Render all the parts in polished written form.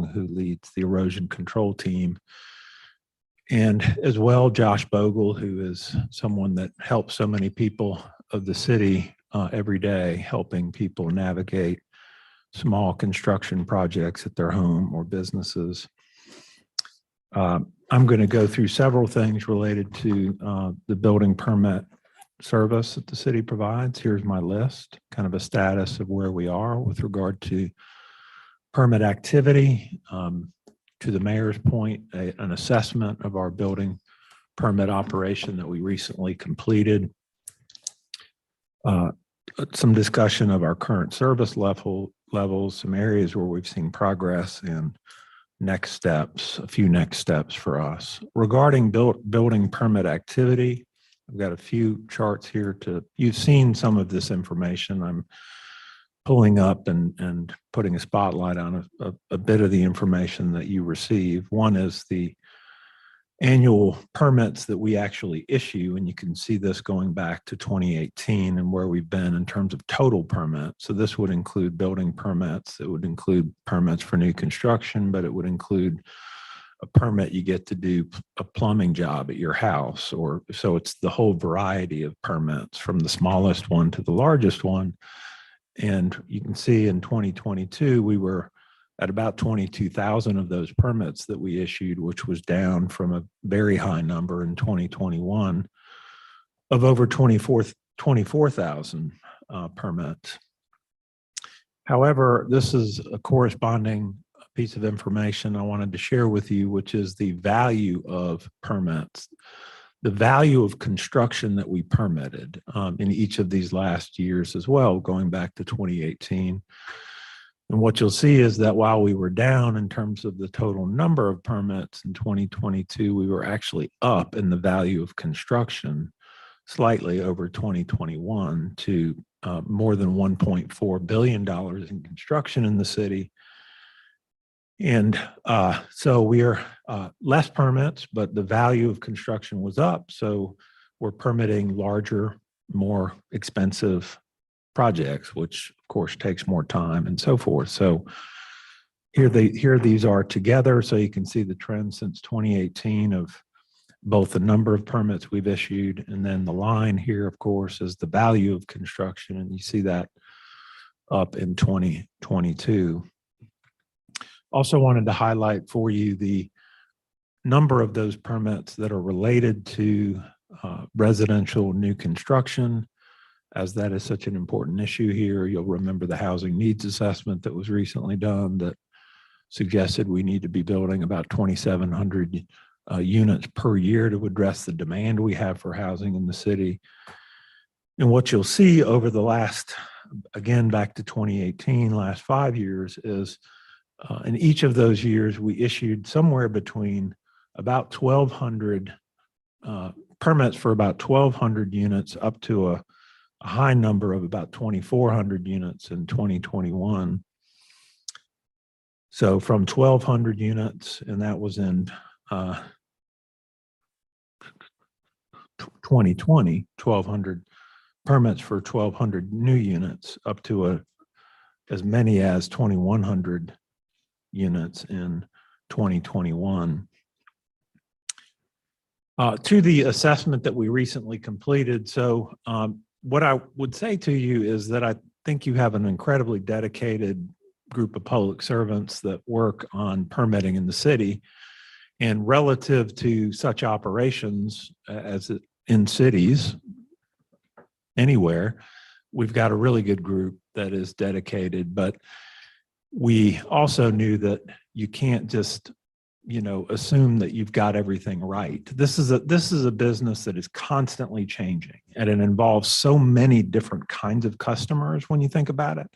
Long, who leads the erosion control team. And as well, Josh Bogle, who is someone that helps so many people of the city every day, helping people navigate small construction projects at their home or businesses. I'm going to go through several things related to the building permit service that the city provides. Here's my list, kind of a status of where we are with regard to permit activity. To the mayor's point, an assessment of our building permit operation that we recently completed. Some discussion of our current service levels, some areas where we've seen progress, and next steps, a few next steps for us. Regarding building permit activity, I've got a few charts here you've seen some of this information. I'm pulling up and putting a spotlight on a bit of the information that you receive. One is the annual permits that we actually issue, and you can see this going back to 2018 and where we've been in terms of total permits. So this would include building permits, it would include permits for new construction, but it would include a permit you get to do a plumbing job at your house, or so it's the whole variety of permits from the smallest one to the largest one. And you can see in 2022, we were at about 22,000 of those permits that we issued, which was down from a very high number in 2021 of over 24,000 permits. However, this is a corresponding piece of information I wanted to share with you, which is the value of permits. The value of construction that we permitted in each of these last years as well, going back to 2018. And what you'll see is that while we were down in terms of the total number of permits in 2022, we were actually up in the value of construction slightly over 2021 to more than $1.4 billion in construction in the city. And so we are less permits, but the value of construction was up. So we're permitting larger, more expensive projects, which of course takes more time and so forth. So here these are together. So you can see the trend since 2018 of both the number of permits we've issued, and then the line here, of course, is the value of construction. And you see that up in 2022. Also wanted to highlight for you the number of those permits that are related to residential new construction, as that is such an important issue here. You'll remember the housing needs assessment that was recently done that suggested we need to be building about 2,700 units per year to address the demand we have for housing in the city. And what you'll see over the last, again, back to 2018, last 5 years is in each of those years, we issued somewhere between about 1,200 permits for about 1,200 units up to a high number of about 2,400 units in 2021. So from 1,200 units, and that was in 2020, 1,200 permits for 1,200 new units up to as many as 2,100 units in 2021. To the assessment that we recently completed. So what I would say to you is that I think you have an incredibly dedicated group of public servants that work on permitting in the city. And relative to such operations as in cities, anywhere, we've got a really good group that is dedicated, but we also knew that you can't just, assume that you've got everything right. This is a business that is constantly changing, and it involves so many different kinds of customers when you think about it.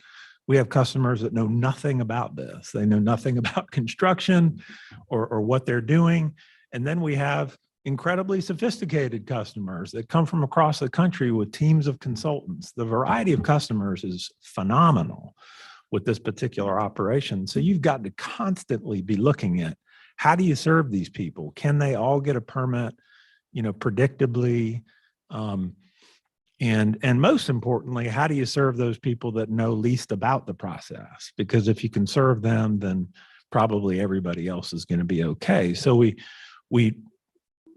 We have customers that know nothing about this. They know nothing about construction or what they're doing. And then we have incredibly sophisticated customers that come from across the country with teams of consultants. The variety of customers is phenomenal with this particular operation. So you've got to constantly be looking at, how do you serve these people? Can they all get a permit, predictably? And most importantly, how do you serve those people that know least about the process? Because if you can serve them, then probably everybody else is going to be okay. So we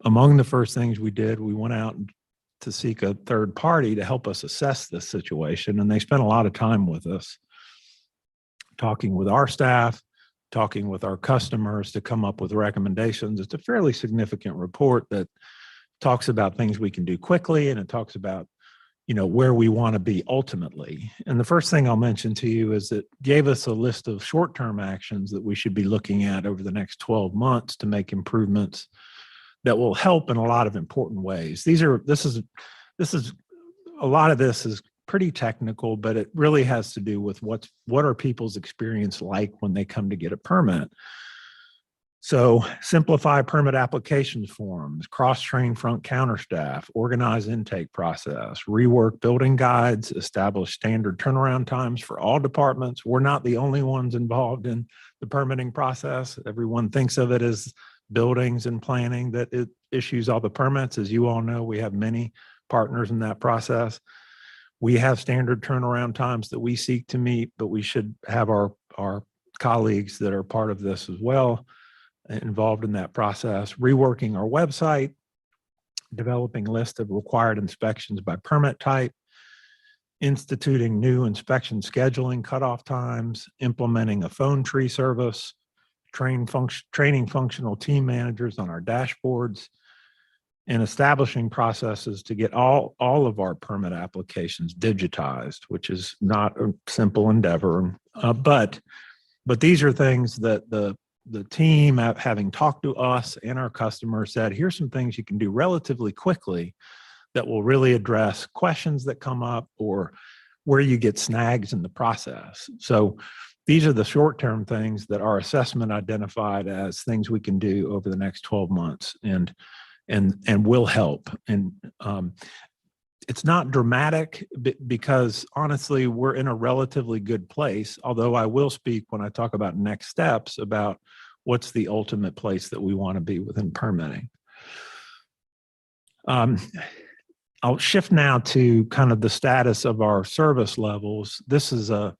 among the first things we did, we went out to seek a third party to help us assess this situation. And they spent a lot of time with us, talking with our staff, talking with our customers to come up with recommendations. It's a fairly significant report that talks about things we can do quickly, and it talks about, you know, where we want to be ultimately. And the first thing I'll mention to you is it gave us a list of short-term actions that we should be looking at over the next 12 months to make improvements that will help in a lot of important ways. This is a lot of this is pretty technical, but it really has to do with what are people's experience like when they come to get a permit. So simplify permit applications forms, cross-train front counter staff, organize intake process, rework building guides, establish standard turnaround times for all departments. We're not the only ones involved in the permitting process. Everyone thinks of it as buildings and planning that it issues all the permits. As you all know, we have many partners in that process. We have standard turnaround times that we seek to meet, but we should have our colleagues that are part of this as well involved in that process. Reworking our website, developing a list of required inspections by permit type, instituting new inspection scheduling cutoff times, implementing a phone tree service, training functional team managers on our dashboards, and establishing processes to get all of our permit applications digitized, which is not a simple endeavor. But these are things that the team, having talked to us and our customers, said, here's some things you can do relatively quickly that will really address questions that come up or where you get snags in the process. So these are the short-term things that our assessment identified as things we can do over the next 12 months and will help. And it's not dramatic because honestly, we're in a relatively good place, although I will speak when I talk about next steps about what's the ultimate place that we want to be within permitting. I'll shift now to kind of the status of our service levels. This is a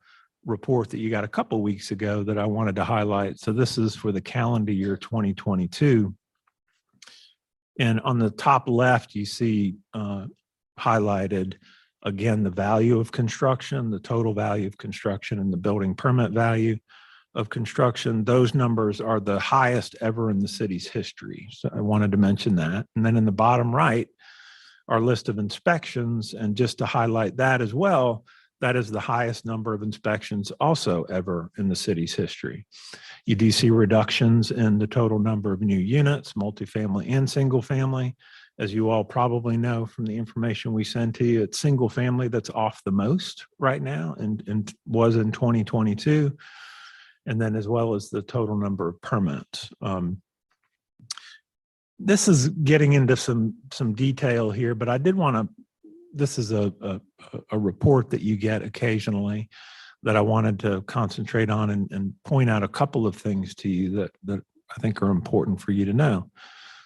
report that you got a couple of weeks ago that I wanted to highlight. So this is for the calendar year 2022. And on the top left, you see highlighted, again, the value of construction, the total value of construction, and the building permit value of construction. Those numbers are the highest ever in the city's history. So I wanted to mention that. And then in the bottom right, our list of inspections. And just to highlight that as well, that is the highest number of inspections also ever in the city's history. You do see reductions in the total number of new units, multifamily and single family. As you all probably know from the information we send to you, it's single family that's off the most right now and was in 2022. And then as well as the total number of permits. This is getting into some detail here, but I did want to, this is a report that you get occasionally that I wanted to concentrate on and point out a couple of things to you that I think are important for you to know.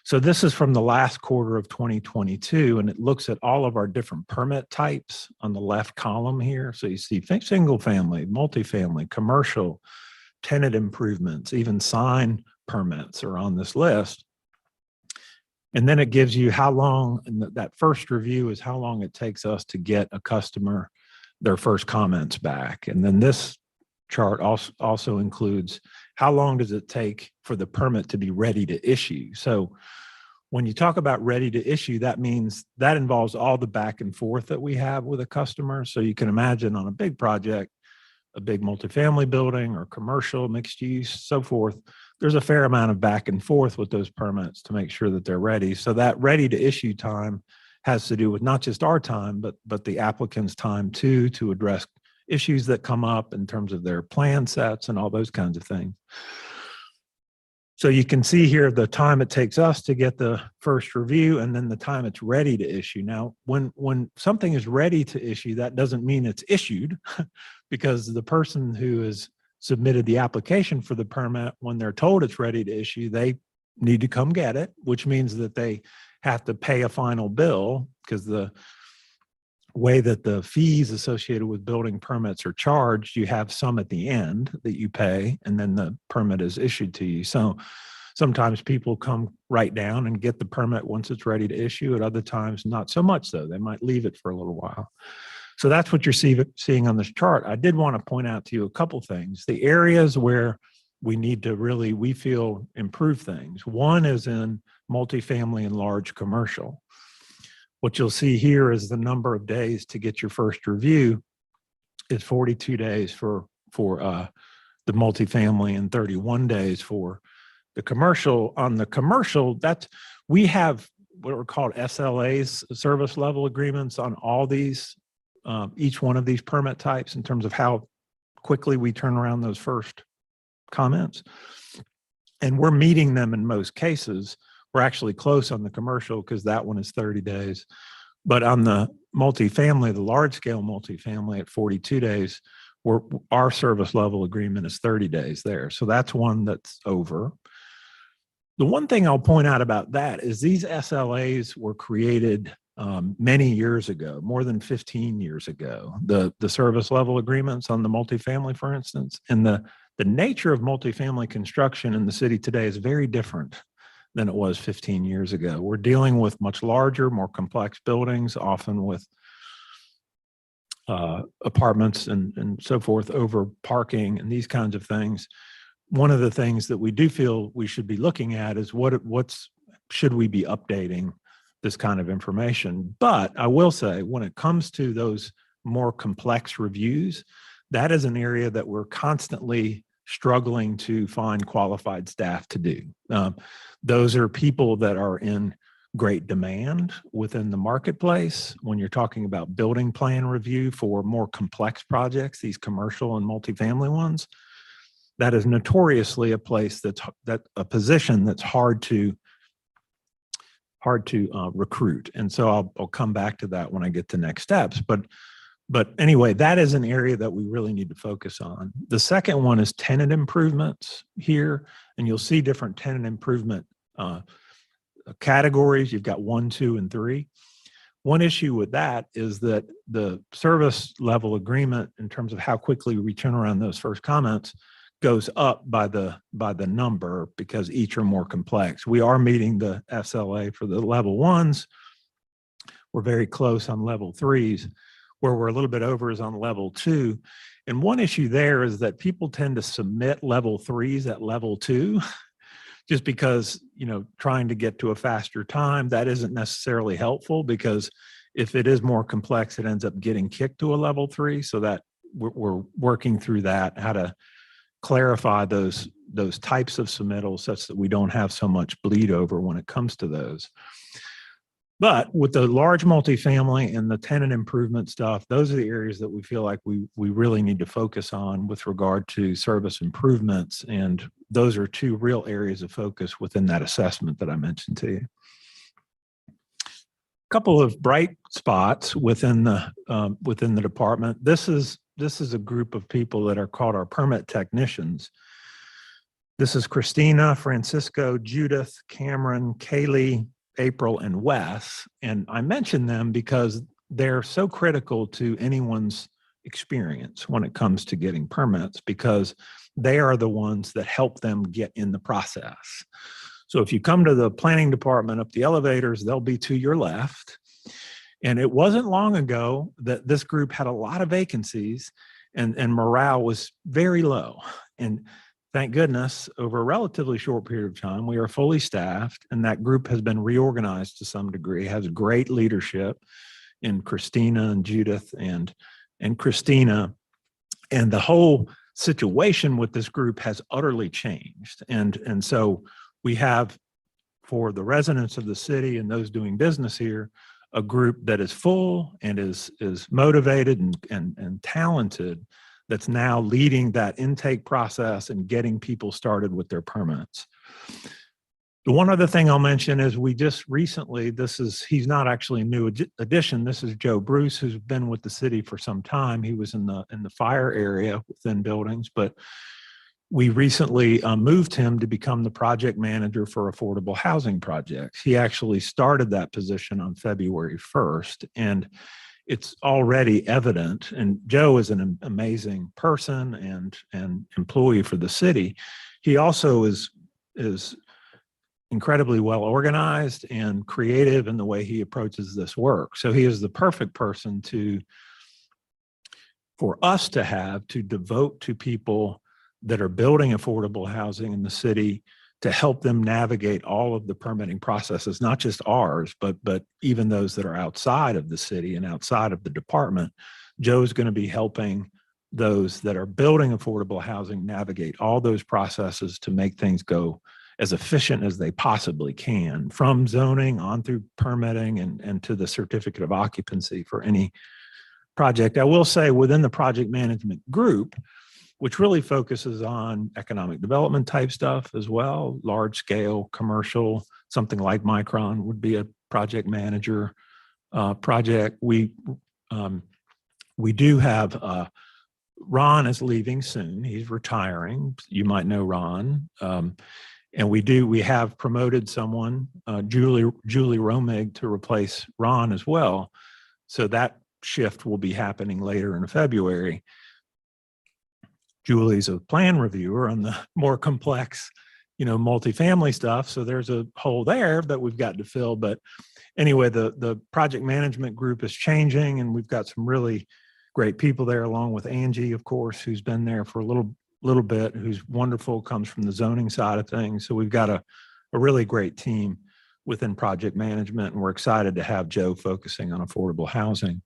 So this is from the last quarter of 2022, and it looks at all of our different permit types on the left column here. So you see single family, multifamily, commercial, tenant improvements, even sign permits are on this list. And then it gives you how long, and that first review is how long it takes us to get a customer their first comments back. And then this chart also includes how long does it take for the permit to be ready to issue. So when you talk about ready to issue, that means that involves all the back and forth that we have with a customer. So you can imagine on a big project, a big multifamily building or commercial, mixed use, so forth, there's a fair amount of back and forth with those permits to make sure that they're ready. So that ready to issue time has to do with not just our time, but the applicant's time too, to address issues that come up in terms of their plan sets and all those kinds of things. So you can see here the time it takes us to get the first review and then the time it's ready to issue. Now, when something is ready to issue, that doesn't mean it's issued because the person who has submitted the application for the permit, when they're told it's ready to issue, they need to come get it, which means that they have to pay a final bill because way that the fees associated with building permits are charged, you have some at the end that you pay, and then the permit is issued to you. So sometimes people come right down and get the permit once it's ready to issue. At other times, not so much so. They might leave it for a little while. So that's what you're seeing on this chart. I did want to point out to you a couple things. The areas where we need to really, we feel, improve things. One is in multifamily and large commercial. What you'll see here is the number of days to get your first review is 42 days for the multifamily and 31 days for the commercial. On the commercial, we have what are called SLAs, service level agreements, on all these, each one of these permit types, in terms of how quickly we turn around those first comments. And we're meeting them in most cases. We're actually close on the commercial because that one is 30 days. But on the multifamily, the large scale multifamily at 42 days, our service level agreement is 30 days there. So that's one that's over. The one thing I'll point out about that is these SLAs were created many years ago, more than 15 years ago, the service level agreements on the multifamily, for instance. And the nature of multifamily construction in the city today is very different than it was 15 years ago. We're dealing with much larger, more complex buildings, often with apartments and so forth, over parking and these kinds of things. One of the things that we do feel we should be looking at is should we be updating this kind of information? But I will say, when it comes to those more complex reviews, that is an area that we're constantly struggling to find qualified staff to do. Those are people that are in great demand within the marketplace. When you're talking about building plan review for more complex projects, these commercial and multifamily ones, that is notoriously a position that's hard to recruit. And so I'll come back to that when I get to next steps. But anyway, that is an area that we really need to focus on. The second one is tenant improvements here, and you'll see different tenant improvement categories. You've got 1, 2, and 3. One issue with that is that the service level agreement, in terms of how quickly we turn around those first comments, goes up by the number, because each are more complex. We are meeting the SLA for the level 1s. We're very close on level 3s. Where we're a little bit over is on level 2. And one issue there is that people tend to submit level 3s at level 2, just because, trying to get to a faster time. That isn't necessarily helpful, because if it is more complex, it ends up getting kicked to a level 3. So that we're working through that, how to clarify those types of submittals such that we don't have so much bleed over when it comes to those. But with the large multifamily and the tenant improvement stuff, those are the areas that we feel like we really need to focus on with regard to service improvements. And those are two real areas of focus within that assessment that I mentioned to you. A couple of bright spots within the department. This is a group of people that are called our permit technicians. This is Christina, Francisco, Judith, Cameron, Kaylee, April, and Wes. And I mention them because they're so critical to anyone's experience when it comes to getting permits, because they are the ones that help them get in the process. So if you come to the planning department up the elevators, they'll be to your left. And it wasn't long ago that this group had a lot of vacancies, and morale was very low. And thank goodness, over a relatively short period of time, we are fully staffed, and that group has been reorganized to some degree, has great leadership in Christina and Judith and Christina. And the whole situation with this group has utterly changed. And so we have, for the residents of the city and those doing business here, a group that is full and is motivated and talented, that's now leading that intake process and getting people started with their permits. The one other thing I'll mention is we just recently, he's not actually a new addition. This is Joe Bruce, who's been with the city for some time. He was in the fire area within buildings, but we recently moved him to become the project manager for affordable housing projects. He actually started that position on February 1st. And it's already evident. And Joe is an amazing person and employee for the city. He also is incredibly well organized and creative in the way he approaches this work. So he is the perfect person for us to have to devote to people that are building affordable housing in the city, to help them navigate all of the permitting processes, not just ours, but even those that are outside of the city and outside of the department. Joe's going to be helping those that are building affordable housing navigate all those processes to make things go as efficient as they possibly can, from zoning on through permitting and to the certificate of occupancy for any project. I will say within the project management group, which really focuses on economic development type stuff as well, large scale commercial, something like Micron would be a project manager project. We do have Ron is leaving soon. He's retiring. You might know Ron. And we have promoted someone, Julie Romig, to replace Ron as well. So that shift will be happening later in February. Julie's a plan reviewer on the more complex, multifamily stuff. So there's a hole there that we've got to fill. But anyway, the project management group is changing, and we've got some really great people there, along with Angie, of course, who's been there for a little bit, who's wonderful, comes from the zoning side of things. So we've got a really great team within project management, and we're excited to have Joe focusing on affordable housing.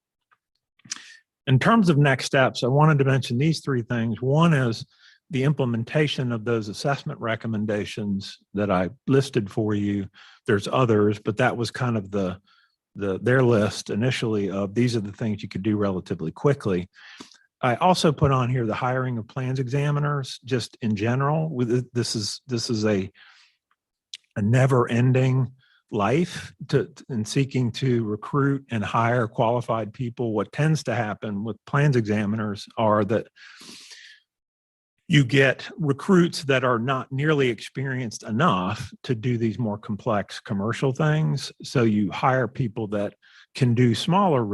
In terms of next steps, I wanted to mention these three things. One is the implementation of those assessment recommendations that I listed for you. There's others, but that was kind of their list initially of these are the things you could do relatively quickly. I also put on here the hiring of plans examiners, just in general. This is a never-ending life in seeking to recruit and hire qualified people. What tends to happen with plans examiners are that you get recruits that are not nearly experienced enough to do these more complex commercial things. So you hire people that can do smaller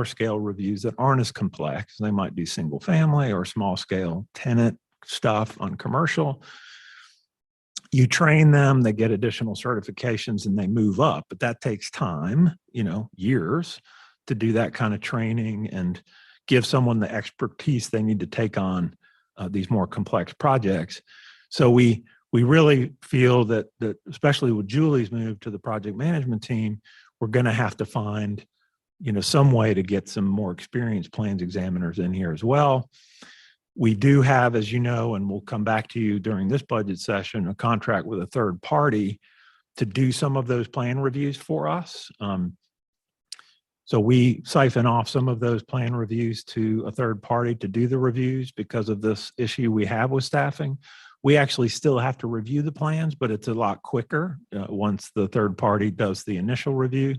scale reviews that aren't as complex. They might do single family or small scale tenant stuff on commercial. You train them, they get additional certifications, and they move up, but that takes time, years to do that kind of training and give someone the expertise they need to take on these more complex projects. So we really feel that especially with Julie's move to the project management team, we're going to have to find, some way to get some more experienced plans examiners in here as well. We do have, as you know, and we'll come back to you during this budget session, a contract with a third party to do some of those plan reviews for us. So we siphon off some of those plan reviews to a third party to do the reviews because of this issue we have with staffing. We actually still have to review the plans, but it's a lot quicker once the third party does the initial review.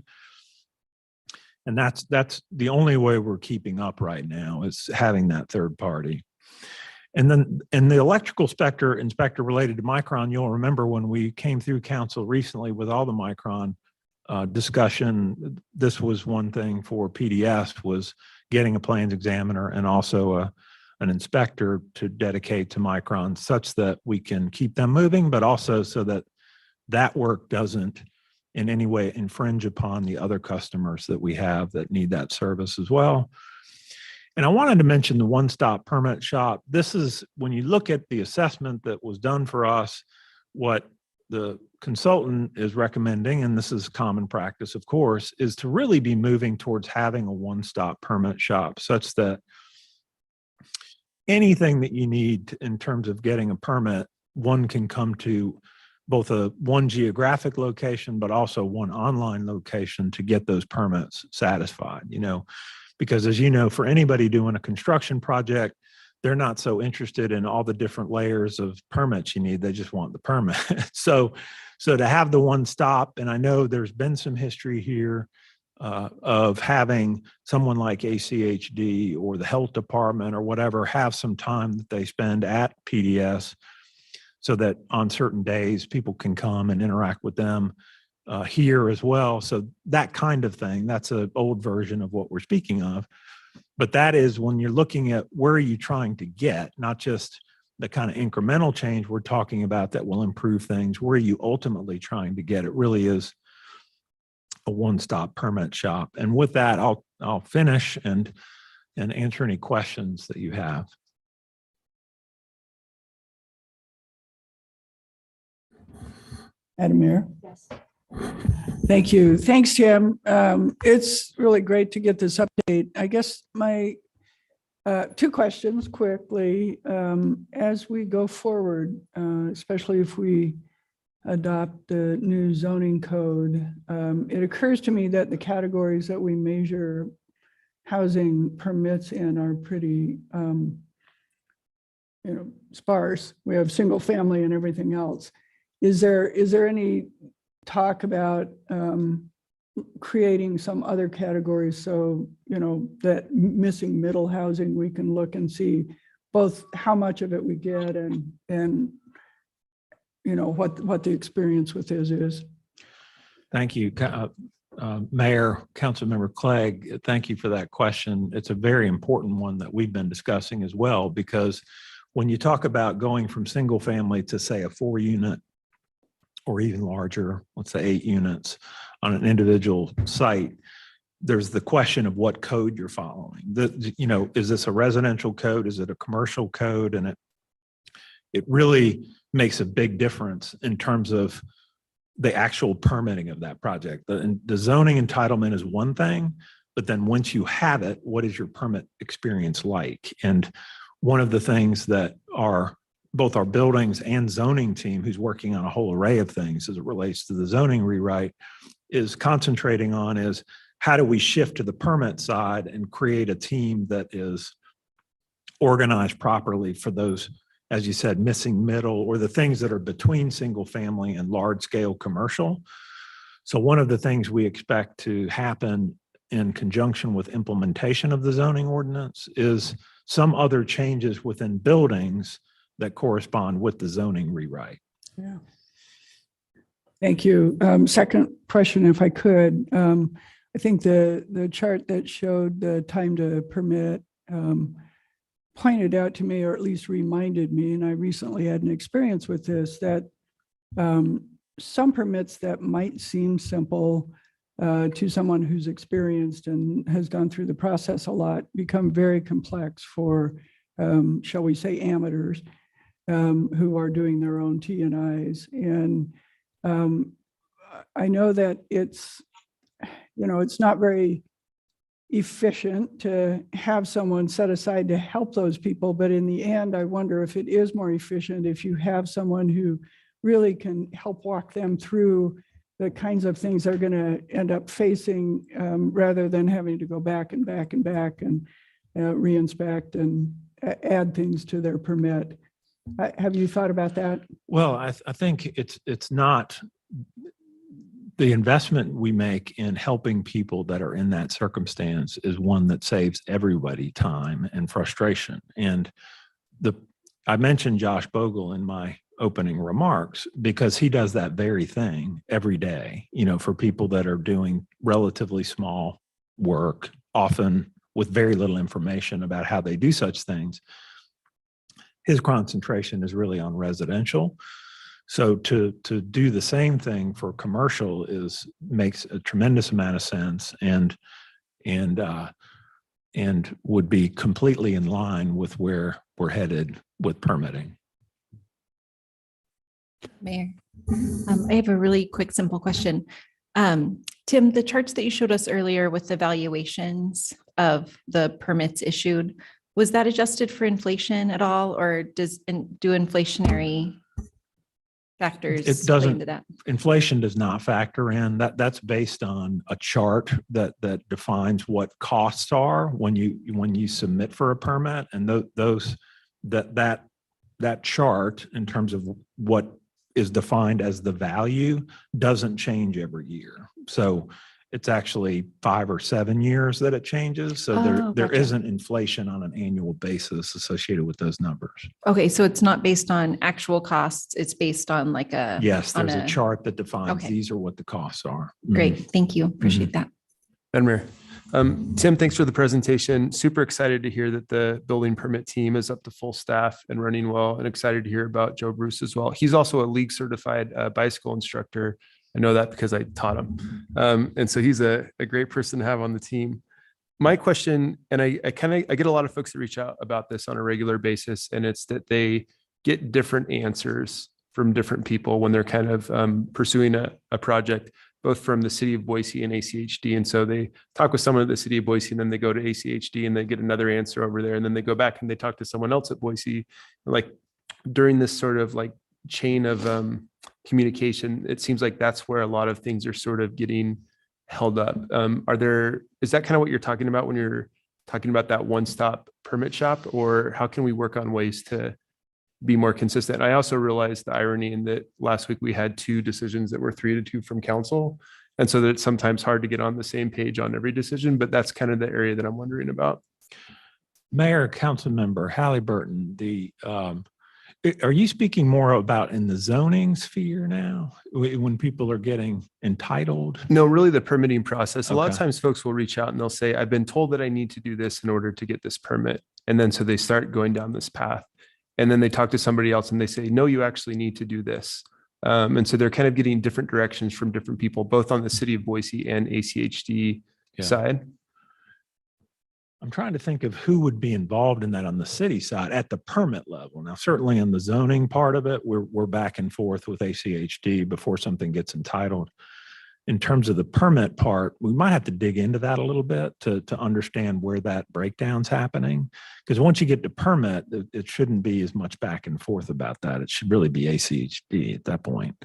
And that's the only way we're keeping up right now, is having that third party. And then in the electrical inspector related to Micron, you'll remember when we came through council recently with all the Micron discussion, this was one thing for PDS, was getting a plans examiner and also an inspector to dedicate to Micron, such that we can keep them moving, but also so that work doesn't in any way infringe upon the other customers that we have that need that service as well. And I wanted to mention the one-stop permit shop. This is, when you look at the assessment that was done for us, what the consultant is recommending, and this is common practice, of course, is to really be moving towards having a one-stop permit shop, such that anything that you need in terms of getting a permit, one can come to both one geographic location, but also one online location to get those permits satisfied, because as you know, for anybody doing a construction project, they're not so interested in all the different layers of permits you need. They just want the permit. So to have the one stop, and I know there's been some history here of having someone like ACHD or the health department or whatever have some time that they spend at PDS, so that on certain days people can come and interact with them. here as well. So that kind of thing, that's an old version of what we're speaking of. But that is when you're looking at where are you trying to get, not just the kind of incremental change we're talking about that will improve things, where are you ultimately trying to get? It really is a one-stop permit shop. And with that, I'll finish and answer any questions that you have. Madam Mayor. Yes. Thank you. Thanks, Tim. It's really great to get this update. I guess my two questions quickly. As we go forward, especially if we adopt the new zoning code, it occurs to me that the categories that we measure housing permits in are pretty sparse. We have single family and everything else. Is there any talk about creating some other categories so that missing middle housing, we can look and see both how much of it we get and what the experience with this is? Thank you, Mayor, Councilmember Clegg. Thank you for that question. It's a very important one that we've been discussing as well, because when you talk about going from single family to say a 4-unit or even larger, let's say 8 units on an individual site, there's the question of what code you're following. Is this a residential code? Is it a commercial code? And it really makes a big difference in terms of the actual permitting of that project. The zoning entitlement is one thing, but then once you have it, what is your permit experience like? And one of the things that both our buildings and zoning team, who's working on a whole array of things as it relates to the zoning rewrite, is concentrating on is how do we shift to the permit side and create a team that is organized properly for those, as you said, missing middle or the things that are between single family and large scale commercial. So one of the things we expect to happen in conjunction with implementation of the zoning ordinance is some other changes within buildings that correspond with the zoning rewrite. Yeah. Thank you. Second question, if I could. I think the chart that showed the time to permit pointed out to me, or at least reminded me, and I recently had an experience with this, that some permits that might seem simple to someone who's experienced and has gone through the process a lot become very complex for, shall we say, amateurs who are doing their own T&Is. And I know that it's not very efficient to have someone set aside to help those people. But in the end, I wonder if it is more efficient if you have someone who really can help walk them through the kinds of things they're going to end up facing, rather than having to go back and reinspect and add things to their permit. Have you thought about that? Well, I think it's not the investment we make in helping people that are in that circumstance is one that saves everybody time and frustration. And I mentioned Josh Bogle in my opening remarks because he does that very thing every day, for people that are doing relatively small work, often with very little information about how they do such things. His concentration is really on residential. So to do the same thing for commercial makes a tremendous amount of sense and would be completely in line with where we're headed with permitting. Mayor, I have a really quick, simple question. Tim, the charts that you showed us earlier with the valuations of the permits issued, was that adjusted for inflation at all, or do inflationary factors It doesn't. into that? Inflation does not factor in. That's based on a chart that defines what costs are when you submit for a permit, and that chart in terms of what is defined as the value doesn't change every year. So it's actually 5 or 7 years that it changes. So there Gotcha. isn't inflation on an annual basis associated with those numbers. Okay, so it's not based on actual costs. It's based on like a. Yes, on there's a chart that defines Okay. these are what the costs are. Great. Thank you. Appreciate that. Madam Mayor. Tim, thanks for the presentation. Super excited to hear that the building permit team is up to full staff and running well, and excited to hear about Joe Bruce as well. He's also a league certified bicycle instructor. I know that because I taught him. And so he's a great person to have on the team. My question, and I get a lot of folks that reach out about this on a regular basis, and it's that they get different answers from different people when they're kind of pursuing a project, both from the city of Boise and ACHD. And so they talk with someone at the city of Boise, and then they go to ACHD and they get another answer over there. And then they go back and they talk to someone else at Boise. Like during this sort of like chain of communication, it seems like that's where a lot of things are sort of getting held up. Is that kind of what you're talking about when you're talking about that one-stop permit shop, or how can we work on ways to be more consistent? I also realized the irony in that last week we had 2 decisions that were 3-2 from council. And so that it's sometimes hard to get on the same page on every decision, but that's kind of the area that I'm wondering about. Mayor, Council Member Halliburton, are you speaking more about in the zoning sphere now, when people are getting entitled? No, really the permitting process. A lot of Okay. times folks will reach out and they'll say, I've been told that I need to do this in order to get this permit. And then so they start going down this path. And then they talk to somebody else and they say, no, you actually need to do this. And so they're kind of getting different directions from different people, both on the city of Boise and ACHD side. I'm trying to think of who would be involved in that on the city side at the permit level. Now, certainly in the zoning part of it, we're back and forth with ACHD before something gets entitled. In terms of the permit part, we might have to dig into that a little bit to understand where that breakdown's happening. Because once you get to permit, it shouldn't be as much back and forth about that. It should really be ACHD at that point.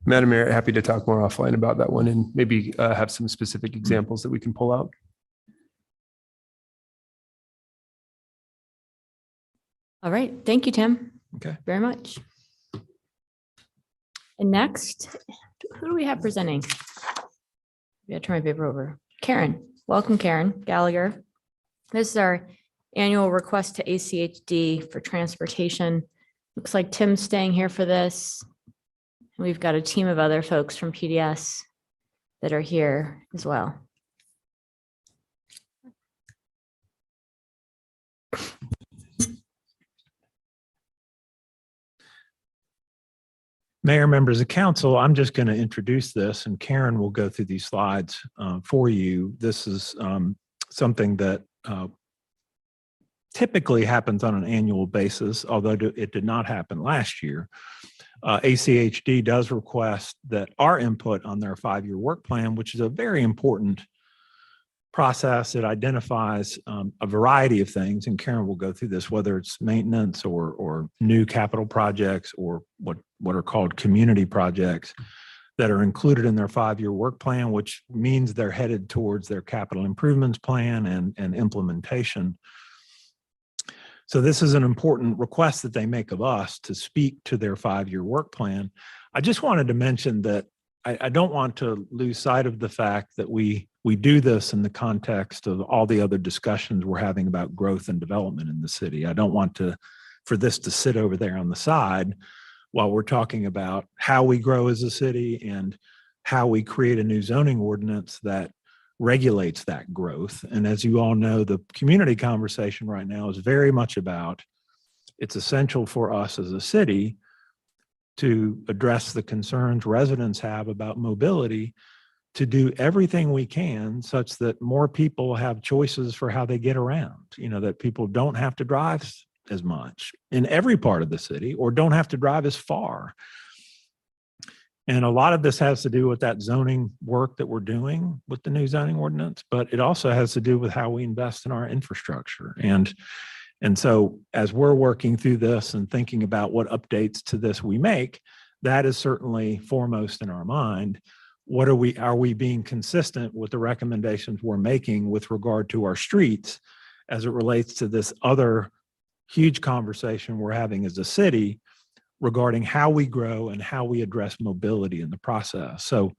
Madam Mayor, happy to talk more offline about that one and maybe have some specific examples that we can pull out. All right. Thank you, Tim. Okay. Very much. And next, who do we have presenting? Yeah, turn my paper over. Karen. Welcome, Karen Gallagher. This is our annual request to ACHD for transportation. Looks like Tim's staying here for this. And we've got a team of other folks from PDS that are here as well. Mayor, members of council, I'm just going to introduce this and Karen will go through these slides for you. This is something that typically happens on an annual basis, although it did not happen last year. ACHD does request that our input on their 5-year work plan, which is a very important process. It identifies a variety of things, and Karen will go through this, whether it's maintenance or new capital projects or what are called community projects that are included in their 5-year work plan, which means they're headed towards their capital improvements plan and implementation. So this is an important request that they make of us to speak to their 5-year work plan. I just wanted to mention that I don't want to lose sight of the fact that we do this in the context of all the other discussions we're having about growth and development in the city. I don't want for this to sit over there on the side while we're talking about how we grow as a city and how we create a new zoning ordinance that regulates that growth. And as you all know, the community conversation right now is very much about, it's essential for us as a city to address the concerns residents have about mobility, to do everything we can such that more people have choices for how they get around, that people don't have to drive as much in every part of the city or don't have to drive as far. And a lot of this has to do with that zoning work that we're doing with the new zoning ordinance, but it also has to do with how we invest in our infrastructure. And so as we're working through this and thinking about what updates to this we make, that is certainly foremost in our mind. Are we being consistent with the recommendations we're making with regard to our streets as it relates to this other huge conversation we're having as a city regarding how we grow and how we address mobility in the process? So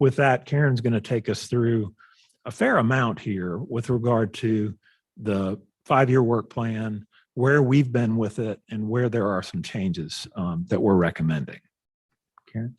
with that, Karen's going to take us through a fair amount here with regard to the 5-year work plan, where we've been with it, and where there are some changes that we're recommending. Karen?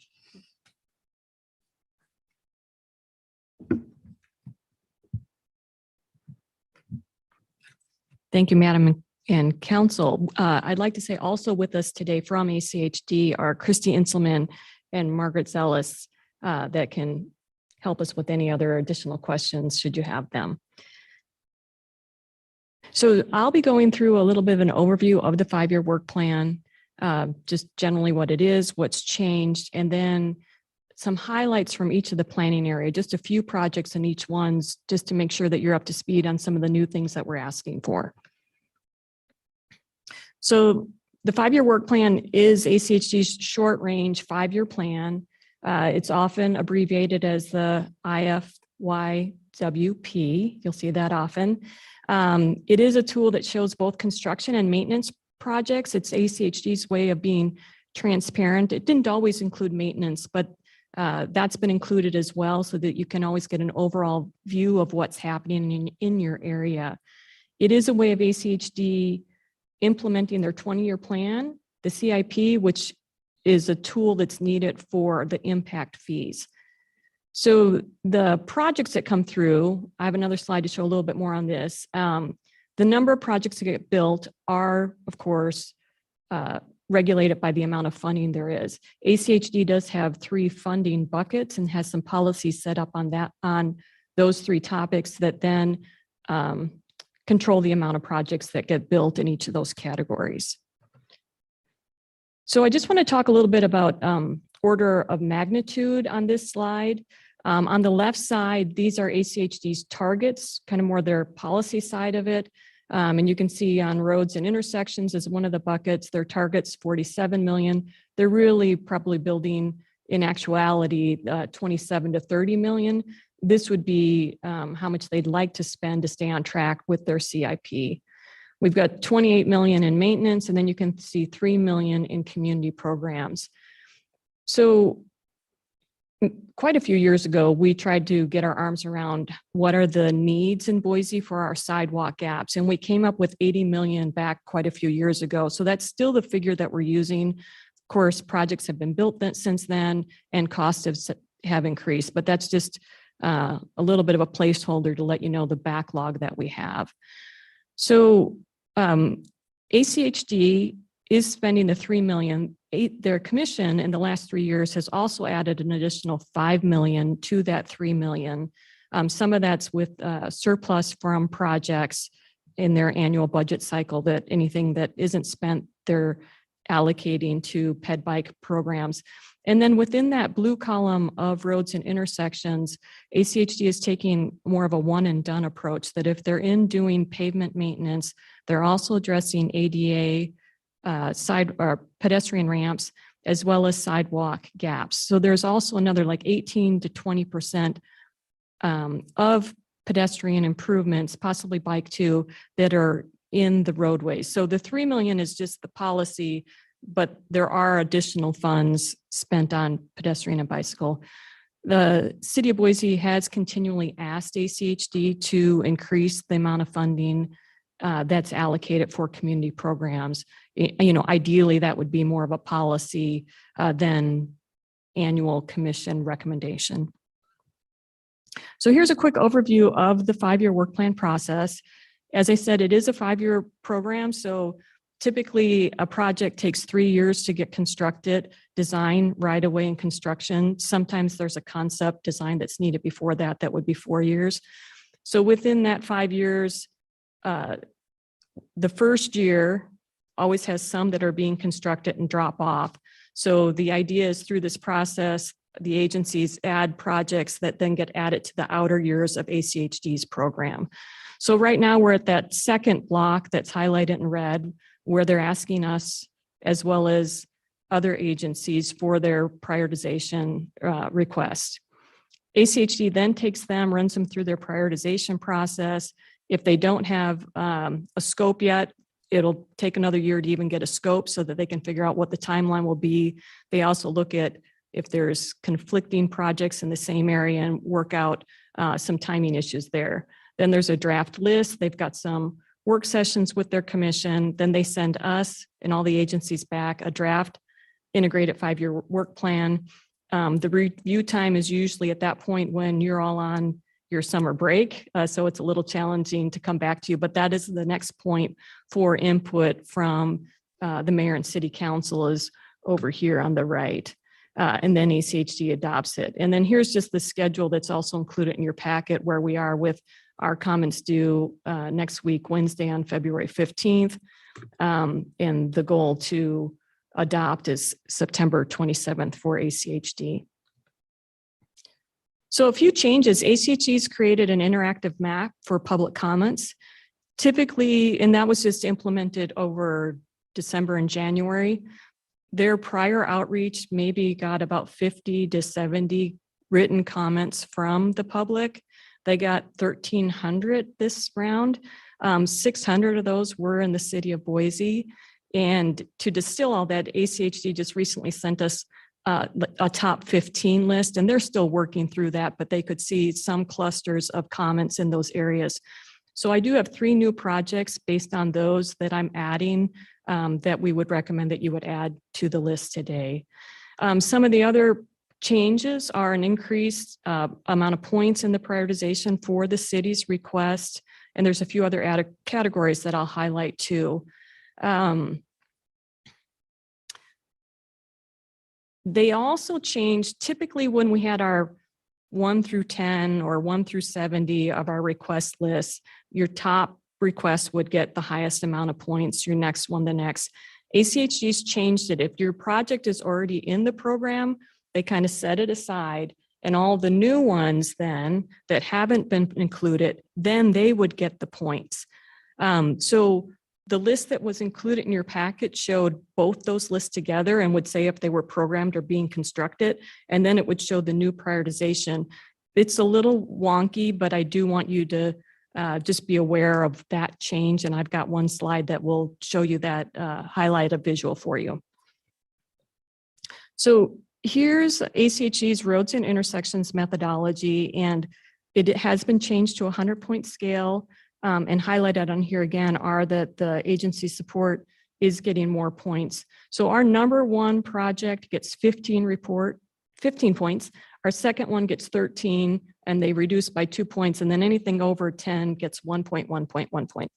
Thank you, Madam and Council. I'd like to say also with us today from ACHD are Christy Inselman and Margaret Zellis that can help us with any other additional questions should you have them. So I'll be going through a little bit of an overview of the 5-year work plan, just generally what it is, what's changed, and then some highlights from each of the planning area, just a few projects in each one's, just to make sure that you're up to speed on some of the new things that we're asking for. So the 5-year work plan is ACHD's short range 5-year plan. It's often abbreviated as the IFYWP. You'll see that often. It is a tool that shows both construction and maintenance projects. It's ACHD's way of being transparent. It didn't always include maintenance, but that's been included as well so that you can always get an overall view of what's happening in your area. It is a way of ACHD implementing their 20-year plan, the CIP, which is a tool that's needed for the impact fees. So the projects that come through, I have another slide to show a little bit more on this. The number of projects that get built are, of course, regulated by the amount of funding there is. ACHD does have 3 funding buckets and has some policies set up on those 3 topics that then control the amount of projects that get built in each of those categories. So I just want to talk a little bit about order of magnitude on this slide. On the left side, these are ACHD's targets, kind of more their policy side of it. And you can see on roads and intersections as one of the buckets, their target's 47 million. They're really probably building in actuality 27 to 30 million. This would be how much they'd like to spend to stay on track with their CIP. We've got 28 million in maintenance, and then you can see 3 million in community programs. So quite a few years ago, we tried to get our arms around what are the needs in Boise for our sidewalk gaps. And we came up with 80 million back quite a few years ago. So that's still the figure that we're using. Of course, projects have been built since then and costs have increased, but that's just a little bit of a placeholder to let you know the backlog that we have. So ACHD is spending the 3 million. Their commission in the last 3 years has also added an additional 5 million to that 3 million. Some of that's with surplus from projects in their annual budget cycle, that anything that isn't spent, they're allocating to ped bike programs. And then within that blue column of roads and intersections, ACHD is taking more of a one and done approach, that if they're in doing pavement maintenance, they're also addressing ADA, side or pedestrian ramps, as well as sidewalk gaps. So there's also another like 18 to 20% of pedestrian improvements, possibly bike too, that are in the roadways. So the 3 million is just the policy, but there are additional funds spent on pedestrian and bicycle. The city of Boise has continually asked ACHD to increase the amount of funding that's allocated for community programs. You know, ideally that would be more of a policy than annual commission recommendation. So here's a quick overview of the 5-year work plan process. As I said, it is a 5-year program. So typically a project takes 3 years to get constructed, design, right away, and construction. Sometimes there's a concept design that's needed before that, that would be 4 years. So within that 5 years, the first year always has some that are being constructed and drop off. So the idea is through this process, the agencies add projects that then get added to the outer years of ACHD's program. So right now we're at that second block that's highlighted in red, where they're asking us, as well as other agencies, for their prioritization request. ACHD then takes them, runs them through their prioritization process. If they don't have a scope yet, it'll take another year to even get a scope so that they can figure out what the timeline will be. They also look at if there's conflicting projects in the same area and work out some timing issues there. Then there's a draft list. They've got some work sessions with their commission. Then they send us and all the agencies back a draft integrated 5-year work plan. The review time is usually at that point when you're all on your summer break. So it's a little challenging to come back to you, but that is the next point for input from the mayor and city council is over here on the right. And then ACHD adopts it. And then here's just the schedule that's also included in your packet where we are with our comments due next week, Wednesday on February 15th. And the goal to adopt is September 27th for ACHD. So a few changes. ACHD's created an interactive map for public comments. Typically, and that was just implemented over December and January. Their prior outreach maybe got about 50 to 70 written comments from the public. They got 1,300 this round. 600 of those were in the city of Boise. And to distill all that, ACHD just recently sent us a top 15 list, and they're still working through that, but they could see some clusters of comments in those areas. So I do have 3 new projects based on those that I'm adding that we would recommend that you would add to the list today. Some of the other changes are an increased amount of points in the prioritization for the city's request, and there's a few other added categories that I'll highlight too. They also changed, typically when we had our 1 through 10 or 1 through 70 of our request list, your top request would get the highest amount of points, your next one, the next. ACHD's changed it. If your project is already in the program, they kind of set it aside, and all the new ones then that haven't been included, then they would get the points. So the list that was included in your packet showed both those lists together and would say if they were programmed or being constructed, and then it would show the new prioritization. It's a little wonky, but I do want you to just be aware of that change. And I've got one slide that will show you that, highlight a visual for you. So here's ACHE's roads and intersections methodology, and it has been changed to a 100-point scale. And highlighted on here again are that the agency support is getting more points. So our number 1 project gets 15 points. Our second one gets 13, and they reduce by 2 points. And then anything over 10 gets 1 point, 1 point, 1 point.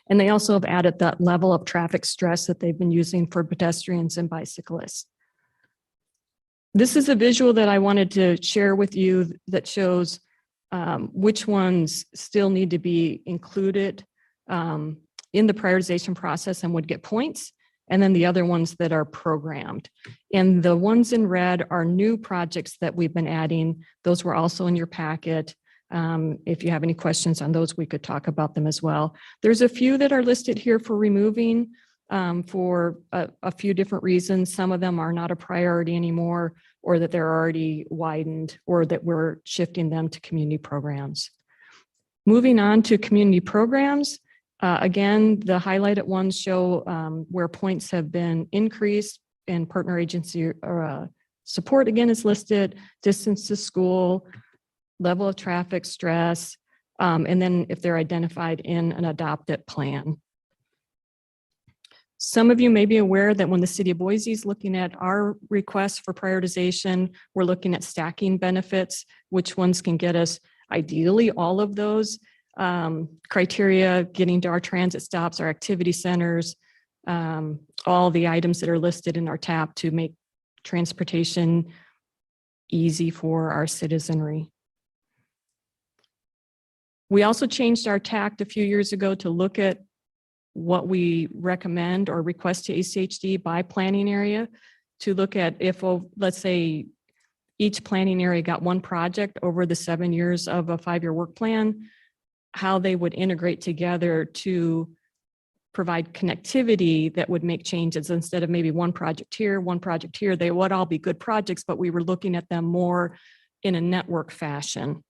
And they also have added that level of traffic stress that they've been using for pedestrians and bicyclists. This is a visual that I wanted to share with you that shows which ones still need to be included in the prioritization process and would get points, and then the other ones that are programmed. And the ones in red are new projects that we've been adding. Those were also in your packet. If you have any questions on those, we could talk about them as well. There's a few that are listed here for removing for a few different reasons. Some of them are not a priority anymore, or that they're already widened, or that we're shifting them to community programs. Moving on to community programs, again, the highlighted ones show where points have been increased, and partner agency support again is listed, distance to school, level of traffic stress, and then if they're identified in an adopted plan. Some of you may be aware that when the city of Boise is looking at our requests for prioritization, we're looking at stacking benefits, which ones can get us ideally all of those criteria, getting to our transit stops, our activity centers, all the items that are listed in our tab to make transportation easy for our citizenry. We also changed our tact a few years ago to look at what we recommend or request to ACHD by planning area, to look at if, let's say, each planning area got 1 project over the 7 years of a 5-year work plan, how they would integrate together to provide connectivity that would make changes. Instead of maybe 1 project here, 1 project here, they would all be good projects, but we were looking at them more in a network fashion.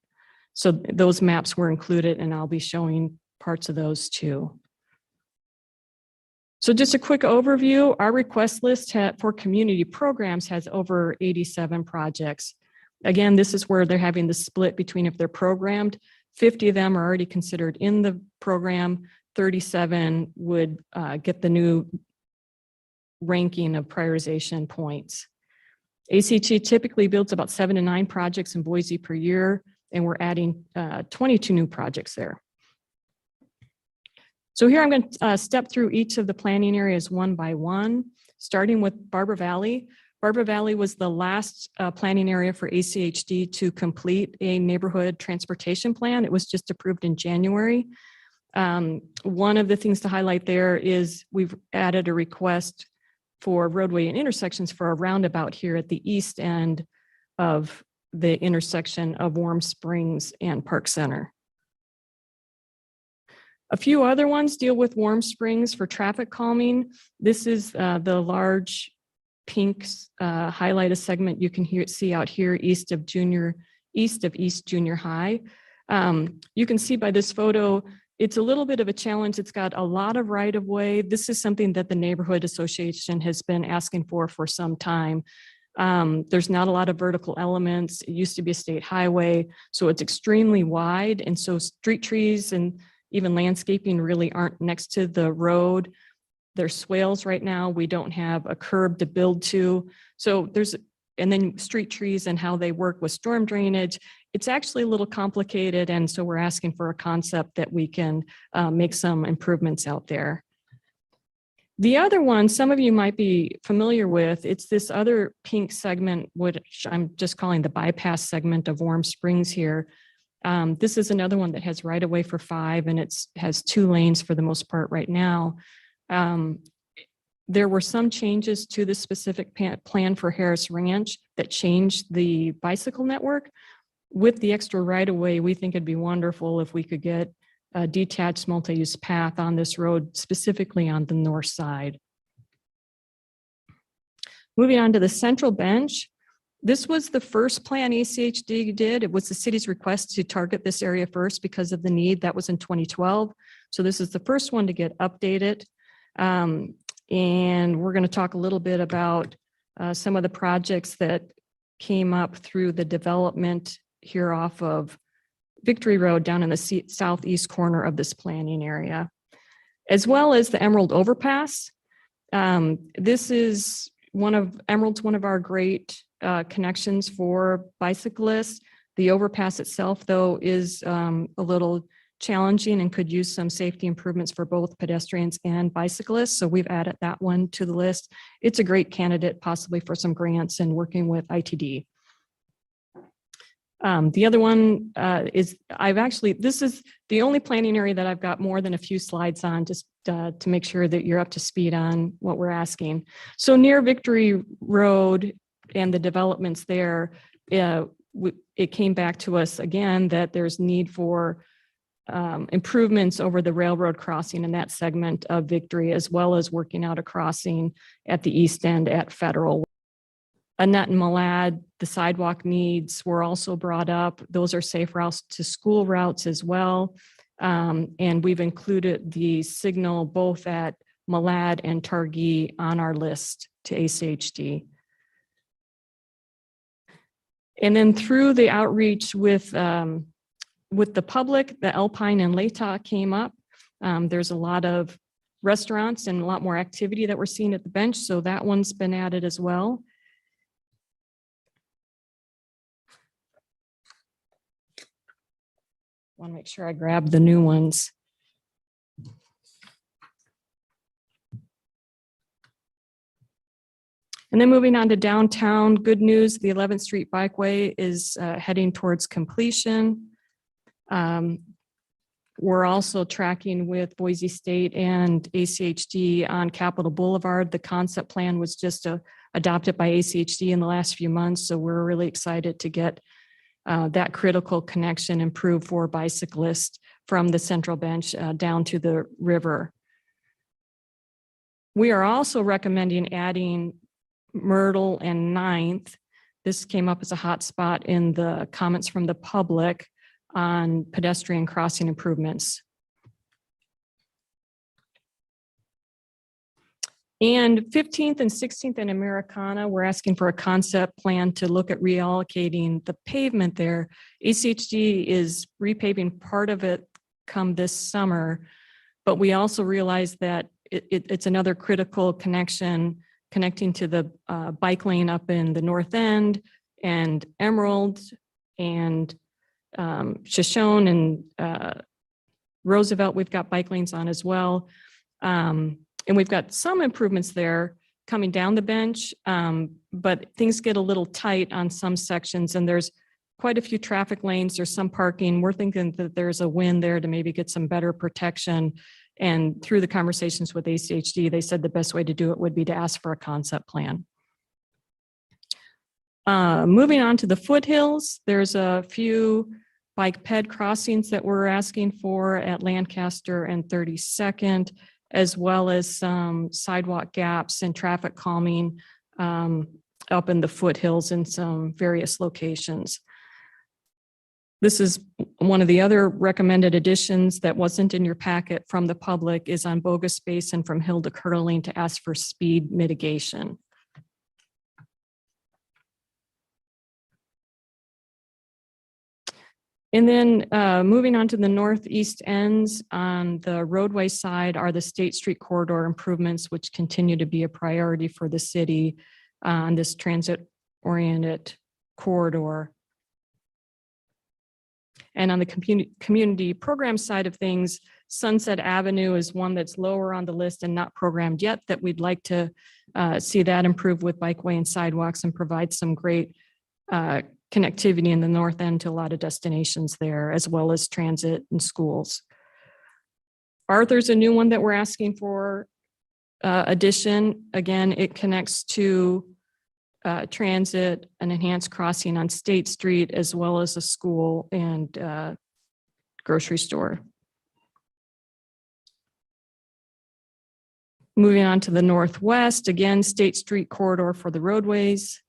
So those maps were included, and I'll be showing parts of those too. So just a quick overview, our request list for community programs has over 87 projects. Again, this is where they're having the split between if they're programmed, 50 of them are already considered in the program, 37 would get the new ranking of prioritization points. ACT typically builds about 7 to 9 projects in Boise per year, and we're adding 22 new projects there. So here I'm going to step through each of the planning areas one by one, starting with Barber Valley. Barber Valley was the last planning area for ACHD to complete a neighborhood transportation plan. It was just approved in January. One of the things to highlight there is we've added a request for roadway and intersections for a roundabout here at the east end of the intersection of Warm Springs and Park Center. A few other ones deal with Warm Springs for traffic calming. This is the large pink highlighted segment you can see out here east of East Junior High. You can see by this photo, it's a little bit of a challenge. It's got a lot of right of way. This is something that the neighborhood association has been asking for some time. There's not a lot of vertical elements. It used to be a state highway, so it's extremely wide. And so street trees and even landscaping really aren't next to the road. There's swales right now. We don't have a curb to build to. So and then street trees and how they work with storm drainage. It's actually a little complicated. And so we're asking for a concept that we can make some improvements out there. The other one, some of you might be familiar with, it's this other pink segment, which I'm just calling the bypass segment of Warm Springs here. This is another one that has right of way for 5, and it has 2 lanes for the most part right now. There were some changes to the specific plan for Harris Ranch that changed the bicycle network. With the extra right of way, we think it'd be wonderful if we could get a detached multi-use path on this road, specifically on the north side. Moving on to the Central Bench. This was the first plan ACHD did. It was the city's request to target this area first because of the need. That was in 2012. So this is the first one to get updated. And we're going to talk a little bit about some of the projects that came up through the development here off of Victory Road down in the southeast corner of this planning area, as well as the Emerald Overpass. This is Emerald's one of our great connections for bicyclists. The overpass itself, though, is a little challenging and could use some safety improvements for both pedestrians and bicyclists. So we've added that one to the list. It's a great candidate possibly for some grants and working with ITD. The other one is this is the only planning area that I've got more than a few slides on, just to make sure that you're up to speed on what we're asking. So near Victory Road and the developments there, it came back to us again that there's need for improvements over the railroad crossing in that segment of Victory, as well as working out a crossing at the east end at Federal. Annette and Malad, the sidewalk needs were also brought up. Those are safe routes to school routes as well. And we've included the signal both at Malad and Targhee on our list to ACHD. And then through the outreach with the public, the Alpine and Lata came up. There's a lot of restaurants and a lot more activity that we're seeing at the bench. So that one's been added as well. I want to make sure I grab the new ones. And then moving on to downtown, good news, the 11th Street Bikeway is heading towards completion. We're also tracking with Boise State and ACHD on Capitol Boulevard. The concept plan was just adopted by ACHD in the last few months, so we're really excited to get that critical connection improved for bicyclists from the Central Bench down to the river. We are also recommending adding Myrtle and 9th. This came up as a hot spot in the comments from the public on pedestrian crossing improvements. And 15th and 16th and Americana, we're asking for a concept plan to look at reallocating the pavement there. ACHD is repaving part of it come this summer, but we also realize that it's another critical connection connecting to the bike lane up in the north end and Emerald and Shoshone and Roosevelt. We've got bike lanes on as well. And we've got some improvements there coming down the bench, but things get a little tight on some sections and there's quite a few traffic lanes. There's some parking. We're thinking that there's a win there to maybe get some better protection. And through the conversations with ACHD, they said the best way to do it would be to ask for a concept plan. Moving on to the foothills, there's a few bike ped crossings that we're asking for at Lancaster and 32nd, as well as some sidewalk gaps and traffic calming up in the foothills in some various locations. This is one of the other recommended additions that wasn't in your packet from the public is on Bogus Basin from Hill to Curling to ask for speed mitigation. And then moving on to the northeast ends on the roadway side are the State Street corridor improvements, which continue to be a priority for the city on this transit-oriented corridor. And on the community program side of things, Sunset Avenue is one that's lower on the list and not programmed yet that we'd like to see that improve with bikeway and sidewalks and provide some great connectivity in the north end to a lot of destinations there, as well as transit and schools. Arthur's a new one that we're asking for addition. Again, it connects to transit, an enhanced crossing on State Street, as well as a school and grocery store. Moving on to the northwest, again, State Street corridor for the roadways.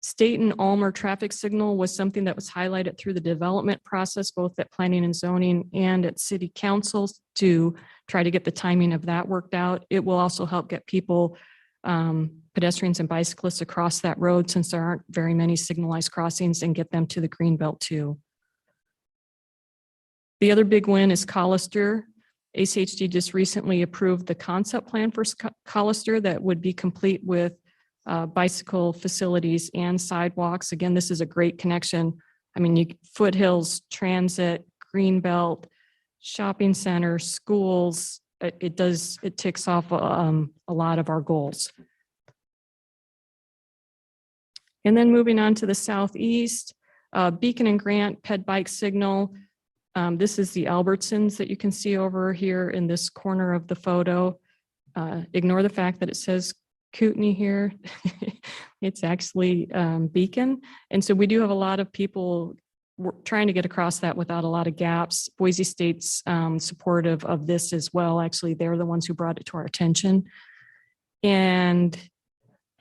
State and Ulmer traffic signal was something that was highlighted through the development process, both at planning and zoning and at city councils to try to get the timing of that worked out. It will also help get people, pedestrians and bicyclists across that road since there aren't very many signalized crossings and get them to the greenbelt too. The other big win is Collister. ACHD just recently approved the concept plan for Collister that would be complete with bicycle facilities and sidewalks. Again, this is a great connection. I mean, foothills, transit, greenbelt, shopping center, schools. It ticks off a lot of our goals. And then moving on to the southeast, Beacon and Grant ped bike signal. This is the Albertsons that you can see over here in this corner of the photo. Ignore the fact that it says Kootenai here. It's actually Beacon. And so we do have a lot of people trying to get across that without a lot of gaps. Boise State's supportive of this as well. Actually, they're the ones who brought it to our attention. And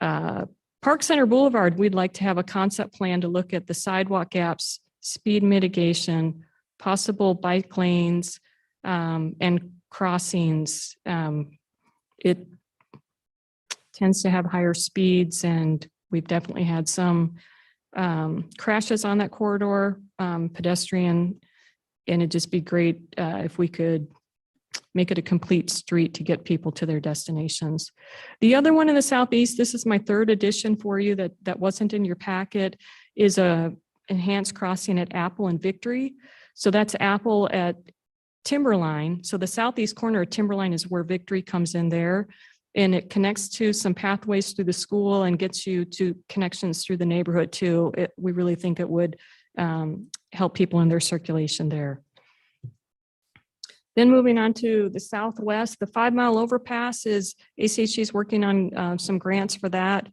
Park Center Boulevard, we'd like to have a concept plan to look at the sidewalk gaps, speed mitigation, possible bike lanes, and crossings. It tends to have higher speeds, and we've definitely had some crashes on that corridor, pedestrian, and it'd just be great if we could make it a complete street to get people to their destinations. The other one in the southeast, this is my third addition for you that wasn't in your packet, is a enhanced crossing at Apple and Victory. So that's Apple at Timberline. So the southeast corner of Timberline is where Victory comes in there. And it connects to some pathways through the school and gets you to connections through the neighborhood too. We really think it would help people in their circulation there. Then moving on to the southwest, the 5 mile overpass is ACHD is working on some grants for that.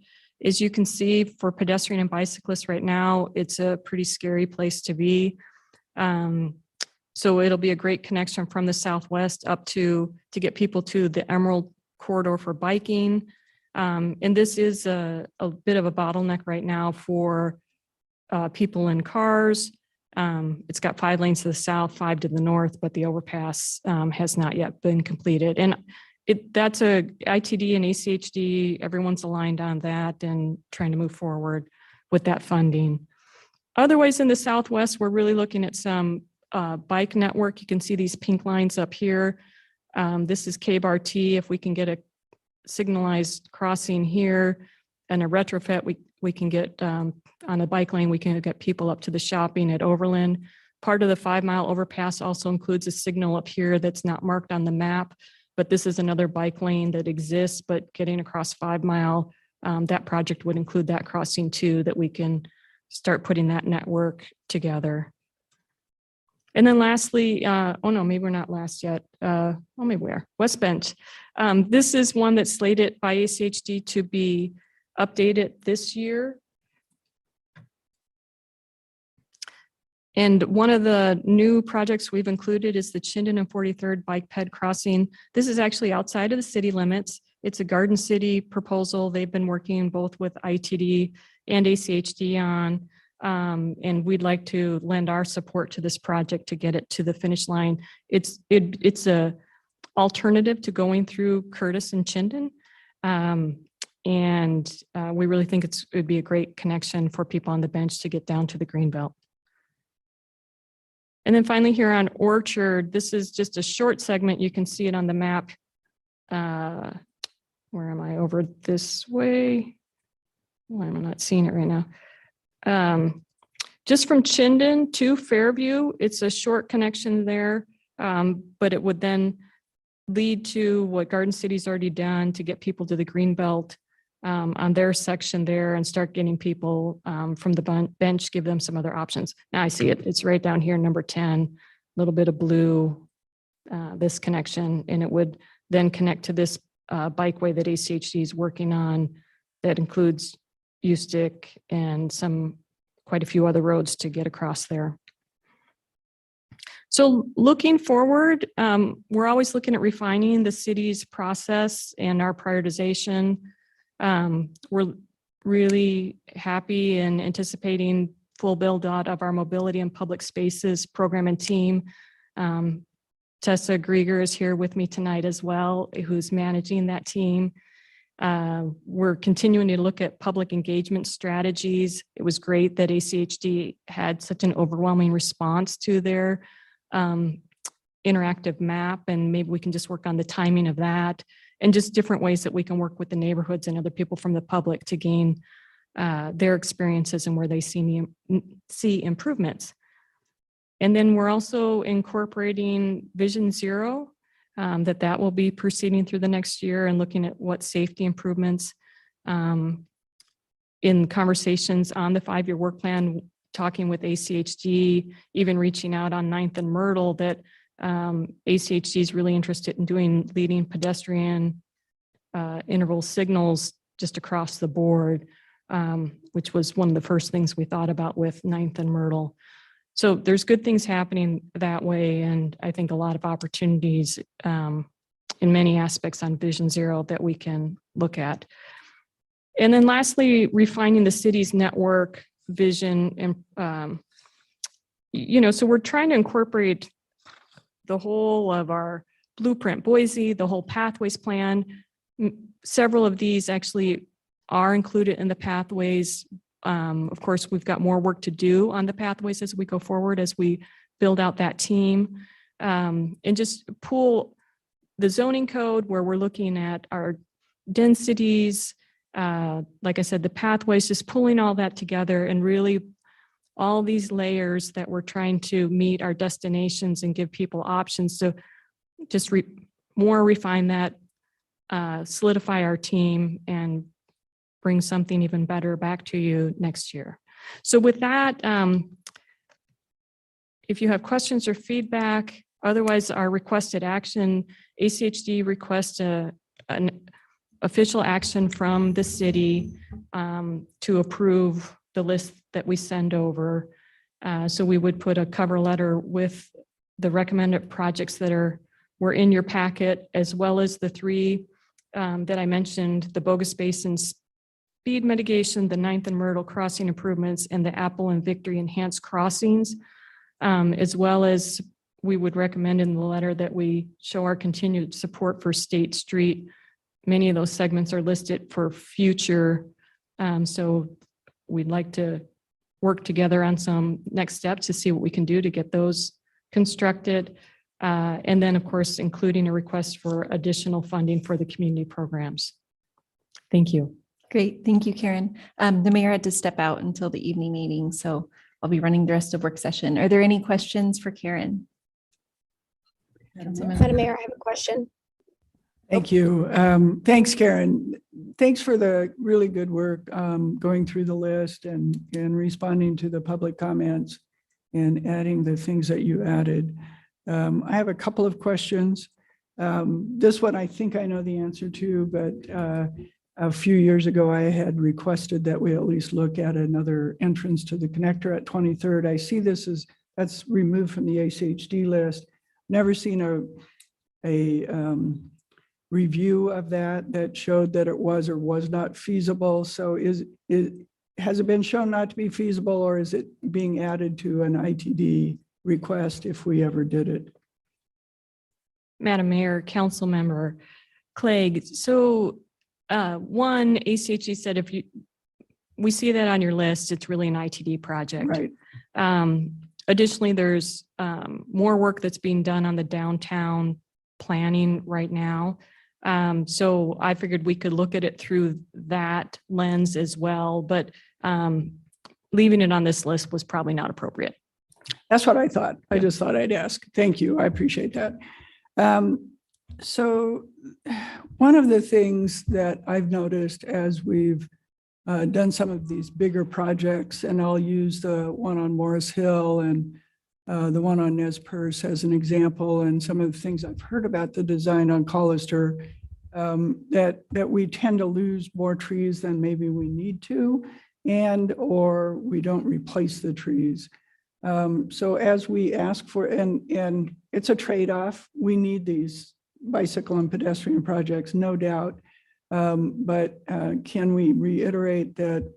As you can see, for pedestrian and bicyclists right now, it's a pretty scary place to be. So it'll be a great connection from the southwest up to get people to the Emerald corridor for biking. And this is a bit of a bottleneck right now for people in cars. It's got 5 lanes to the south, 5 to the north, but the overpass has not yet been completed. And That's a ITD and ACHD, everyone's aligned on that and trying to move forward with that funding. Otherwise, in the Southwest, we're really looking at some bike network. You can see these pink lines up here. This is K-bar T. If we can get a signalized crossing here and a retrofit, we can get on a bike lane, we can get people up to the shopping at Overland. Part of the 5-mile overpass also includes a signal up here that's not marked on the map, but this is another bike lane that exists, but getting across 5 Mile, that project would include that crossing too, that we can start putting that network together. And then lastly, oh no, maybe we're not last yet. Well, maybe we are. West Bench. This is one that's slated by ACHD to be updated this year. And one of the new projects we've included is the Chinden and 43rd bike ped crossing. This is actually outside of the city limits. It's a Garden City proposal. They've been working both with ITD and ACHD on, and we'd like to lend our support to this project to get it to the finish line. It's a alternative to going through Curtis and Chinden. And we really think it'd be a great connection for people on the bench to get down to the Greenbelt. And then finally here on Orchard, this is just a short segment. You can see it on the map. Where am I? Over this way? Why am I not seeing it right now? Just from Chinden to Fairview, it's a short connection there, but it would then lead to what Garden City's already done to get people to the Greenbelt on their section there and start getting people from the bench, give them some other options. Now I see it. It's right down here, number 10, a little bit of blue, this connection, and it would then connect to this bikeway that ACHD is working on that includes Ustick and quite a few other roads to get across there. So looking forward, we're always looking at refining the city's process and our prioritization. We're really happy and anticipating full build out of our mobility and public spaces program and team. Tessa Grieger is here with me tonight as well, who's managing that team. We're continuing to look at public engagement strategies. It was great that ACHD had such an overwhelming response to their interactive map, and maybe we can just work on the timing of that and just different ways that we can work with the neighborhoods and other people from the public to gain their experiences and where they see improvements. And then we're also incorporating Vision Zero, that will be proceeding through the next year and looking at what safety improvements in conversations on the 5-year work plan, talking with ACHD, even reaching out on 9th and Myrtle that ACHD is really interested in doing leading pedestrian interval signals just across the board, which was one of the first things we thought about with 9th and Myrtle. So there's good things happening that way, and I think a lot of opportunities in many aspects on Vision Zero that we can look at. And then lastly, refining the city's network vision. And, so we're trying to incorporate the whole of our blueprint, Boise, the whole pathways plan. Several of these actually are included in the pathways. Of course, we've got more work to do on the pathways as we go forward, as we build out that team, and just pull the zoning code where we're looking at our densities. Like I said, the pathways, just pulling all that together and really all these layers that we're trying to meet our destinations and give people options to just more refine that, solidify our team, and bring something even better back to you next year. So with that, if you have questions or feedback, otherwise our requested action, ACHD requests an official action from the city to approve the list that we send over. So we would put a cover letter with the recommended projects that were in your packet, as well as the 3 that I mentioned, the Bogus Basin speed mitigation, the 9th and Myrtle crossing improvements, and the Apple and Victory enhanced crossings, as well as we would recommend in the letter that we show our continued support for State Street. Many of those segments are listed for future. So we'd like to work together on some next steps to see what we can do to get those constructed. And then, of course, including a request for additional funding for the community programs. Thank you. Great. Thank you, Karen. The mayor had to step out until the evening meeting, so I'll be running the rest of work session. Are there any questions for Karen? Councilmember. Madam Mayor, I have a question. Thank you. Thanks, Karen. Thanks for the really good work going through the list and responding to the public comments and adding the things that you added. I have a couple of questions. This one I think I know the answer to, but a few years ago, I had requested that we at least look at another entrance to the connector at 23rd. I see this as that's removed from the ACHD list. Never seen a review of that showed that it was or was not feasible. So has it been shown not to be feasible, or is it being added to an ITD request if we ever did it? Madam Mayor, Council Member Clegg. So one, ACHE said we see that on your list, it's really an ITD project. Right. Additionally, there's more work that's being done on the downtown planning right now. So I figured we could look at it through that lens as well, but leaving it on this list was probably not appropriate. That's what I thought. I just thought I'd ask. Thank you. I appreciate that. So one of the things that I've noticed as we've done some of these bigger projects, and I'll use the one on Morris Hill and the one on Nez Perce as an example, and some of the things I've heard about the design on Collister, that we tend to lose more trees than maybe we need to, or we don't replace the trees. So as we ask for, and it's a trade-off, we need these bicycle and pedestrian projects, no doubt. But can we reiterate that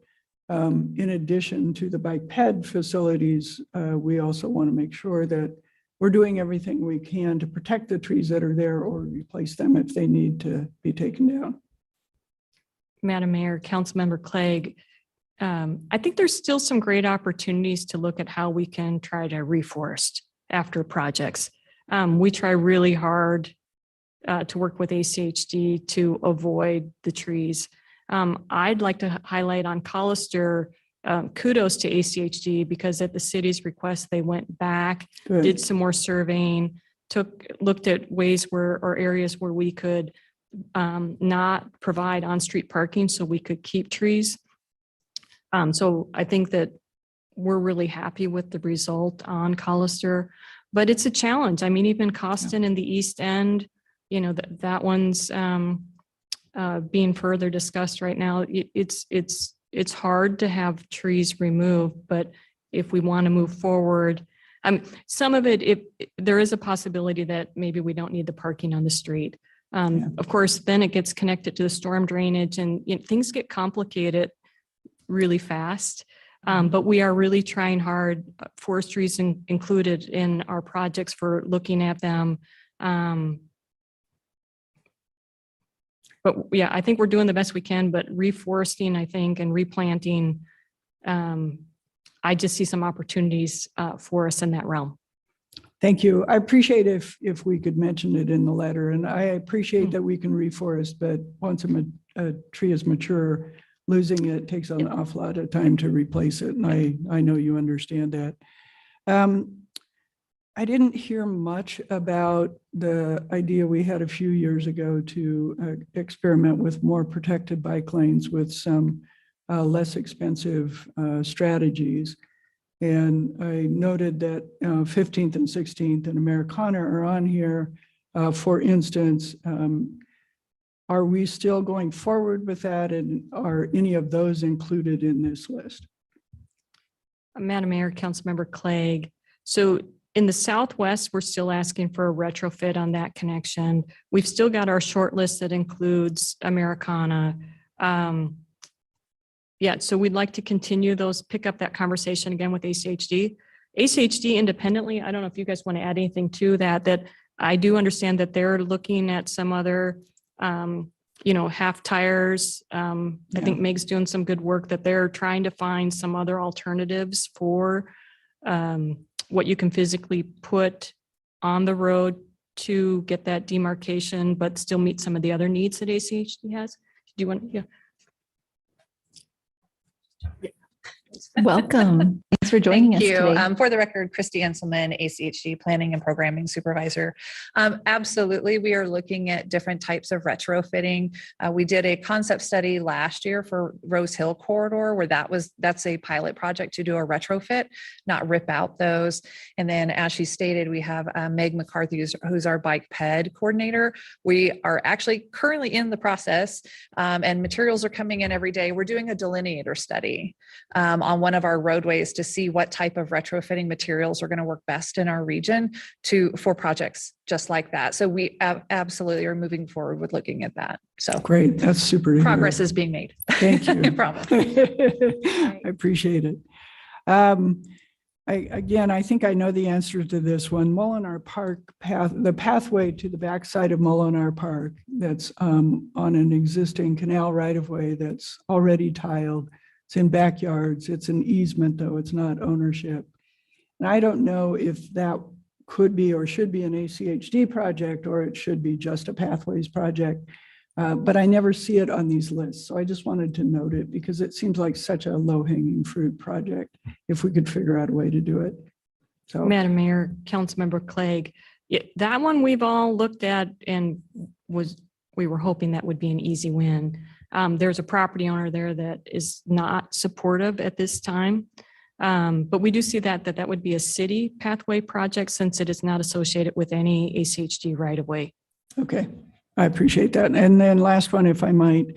in addition to the bike ped facilities, we also want to make sure that we're doing everything we can to protect the trees that are there or replace them if they need to be taken down. Madam Mayor, Councilmember Clegg, I think there's still some great opportunities to look at how we can try to reforest after projects. We try really hard to work with ACHD to avoid the trees. I'd like to highlight on Collister, kudos to ACHD, because at the city's request, they went back, Good. did some more surveying, looked at ways or areas where we could not provide on-street parking so we could keep trees. So I think that we're really happy with the result on Collister, but it's a challenge. I mean, even Costin in the East End, that one's being further discussed right now. It's hard to have trees removed, but if we want to move forward, some of it, there is a possibility that maybe we don't need the parking on the street. Of course, then it gets connected to the storm drainage, and things get complicated really fast. But we are really trying hard, forestry is included in our projects for looking at them. But yeah, I think we're doing the best we can, but reforesting, I think, and replanting, I just see some opportunities for us in that realm. Thank you. I appreciate if we could mention it in the letter, and I appreciate that we can reforest, but once a tree is mature, losing it takes an awful lot of time to replace it. And I know you understand that. I didn't hear much about the idea we had a few years ago to experiment with more protected bike lanes with some less expensive strategies. And I noted that 15th and 16th and Americana are on here. For instance, are we still going forward with that? And are any of those included in this list? Madam Mayor, Councilmember Clegg. So in the Southwest, we're still asking for a retrofit on that connection. We've still got our short list that includes Americana. So we'd like to continue those, pick up that conversation again with ACHD. ACHD independently, I don't know if you guys want to add anything to that, that I do understand that they're looking at some other, half tires. I think Meg's doing some good work that they're trying to find some other alternatives for what you can physically put on the road to get that demarcation, but still meet some of the other needs that ACHD has. Do you want, yeah. Welcome. Thanks for joining us Thank you. today. For the record, Christy Enselman, ACHD Planning and Programming Supervisor. Absolutely, we are looking at different types of retrofitting. We did a concept study last year for Rose Hill Corridor, where that's a pilot project to do a retrofit, not rip out those. And then, as she stated, we have Meg McCarthy, who's our bike ped coordinator. We are actually currently in the process, and materials are coming in every day. We're doing a delineator study on one of our roadways to see what type of retrofitting materials are going to work best in our region for projects just like that. So we absolutely are moving forward with looking at that. So Great. That's super. to progress hear. is being made. Thank you. I promise. I appreciate it. I think I know the answer to this one. Molinar Park path, the pathway to the backside of Molinar Park that's on an existing canal right-of-way that's already tiled. It's in backyards. It's an easement, though. It's not ownership. And I don't know if that could be or should be an ACHD project, or it should be just a pathways project. But I never see it on these lists. So I just wanted to note it because it seems like such a low-hanging fruit project if we could figure out a way to do it. So, Madam Mayor, Councilmember Clegg, that one we've all looked at and we were hoping that would be an easy win. There's a property owner there that is not supportive at this time. But we do see that would be a city pathway project since it is not associated with any ACHD right-of-way. okay, I appreciate that. And then last one, if I might,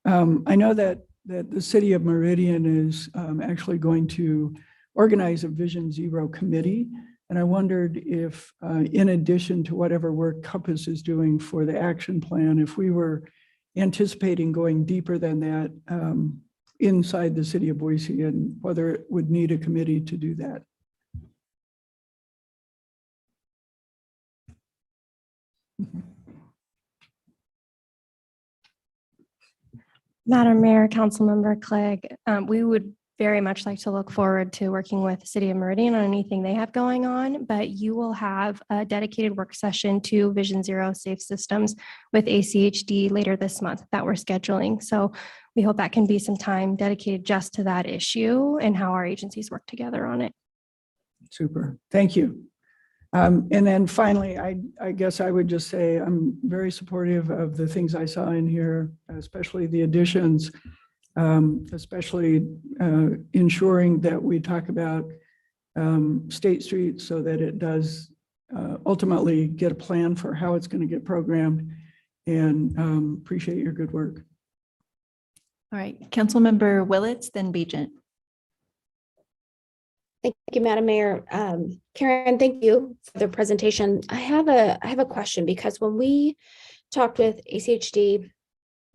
I know that the city of Meridian is actually going to organize a Vision Zero committee. And I wondered if, in addition to whatever work Compass is doing for the action plan, if we were anticipating going deeper than that inside the city of Boise, and whether it would need a committee to do that. Madam Mayor, Councilmember Clegg, we would very much like to look forward to working with the City of Meridian on anything they have going on, but you will have a dedicated work session to Vision Zero Safe Systems with ACHD later this month that we're scheduling. So we hope that can be some time dedicated just to that issue and how our agencies work together on it. Super, thank you. And then finally, I guess I would just say I'm very supportive of the things I saw in here, especially the additions, especially ensuring that we talk about State Street so that it does ultimately get a plan for how it's going to get programmed, and appreciate your good work. All right, Councilmember Willits, then Begent. Thank you, Madam Mayor. Karen, thank you for the presentation. I have a question, because when we talked with ACHD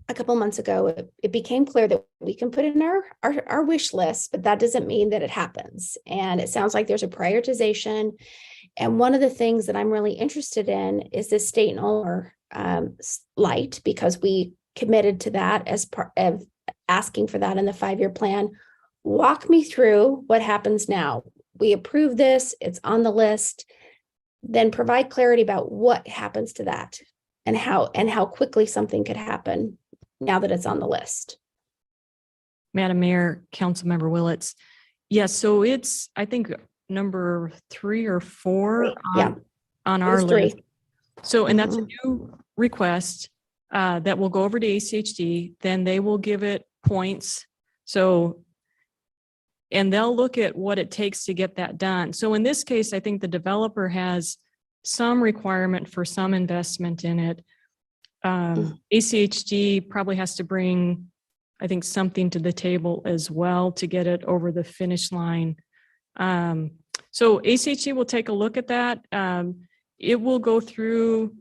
a couple months ago, it became clear that we can put in our wish list, but that doesn't mean that it happens. And it sounds like there's a prioritization. And one of the things that I'm really interested in is this state and owner light, because we committed to that as part of asking for that in the 5-year plan. Walk me through what happens now. We approve this, it's on the list, then provide clarity about what happens to that and how quickly something could happen now that it's on the list. Madam Mayor, Councilmember Willits. Yes, so it's, I think, number 3 or 4 on our list. So, and that's a new request that will go over to ACHD, then they will give it points. So, and they'll look at what it takes to get that done. So in this case, I think the developer has some requirement for some investment in it. ACHD probably has to bring, I think, something to the table as well to get it over the finish line. So ACHD will take a look at that. It will go through,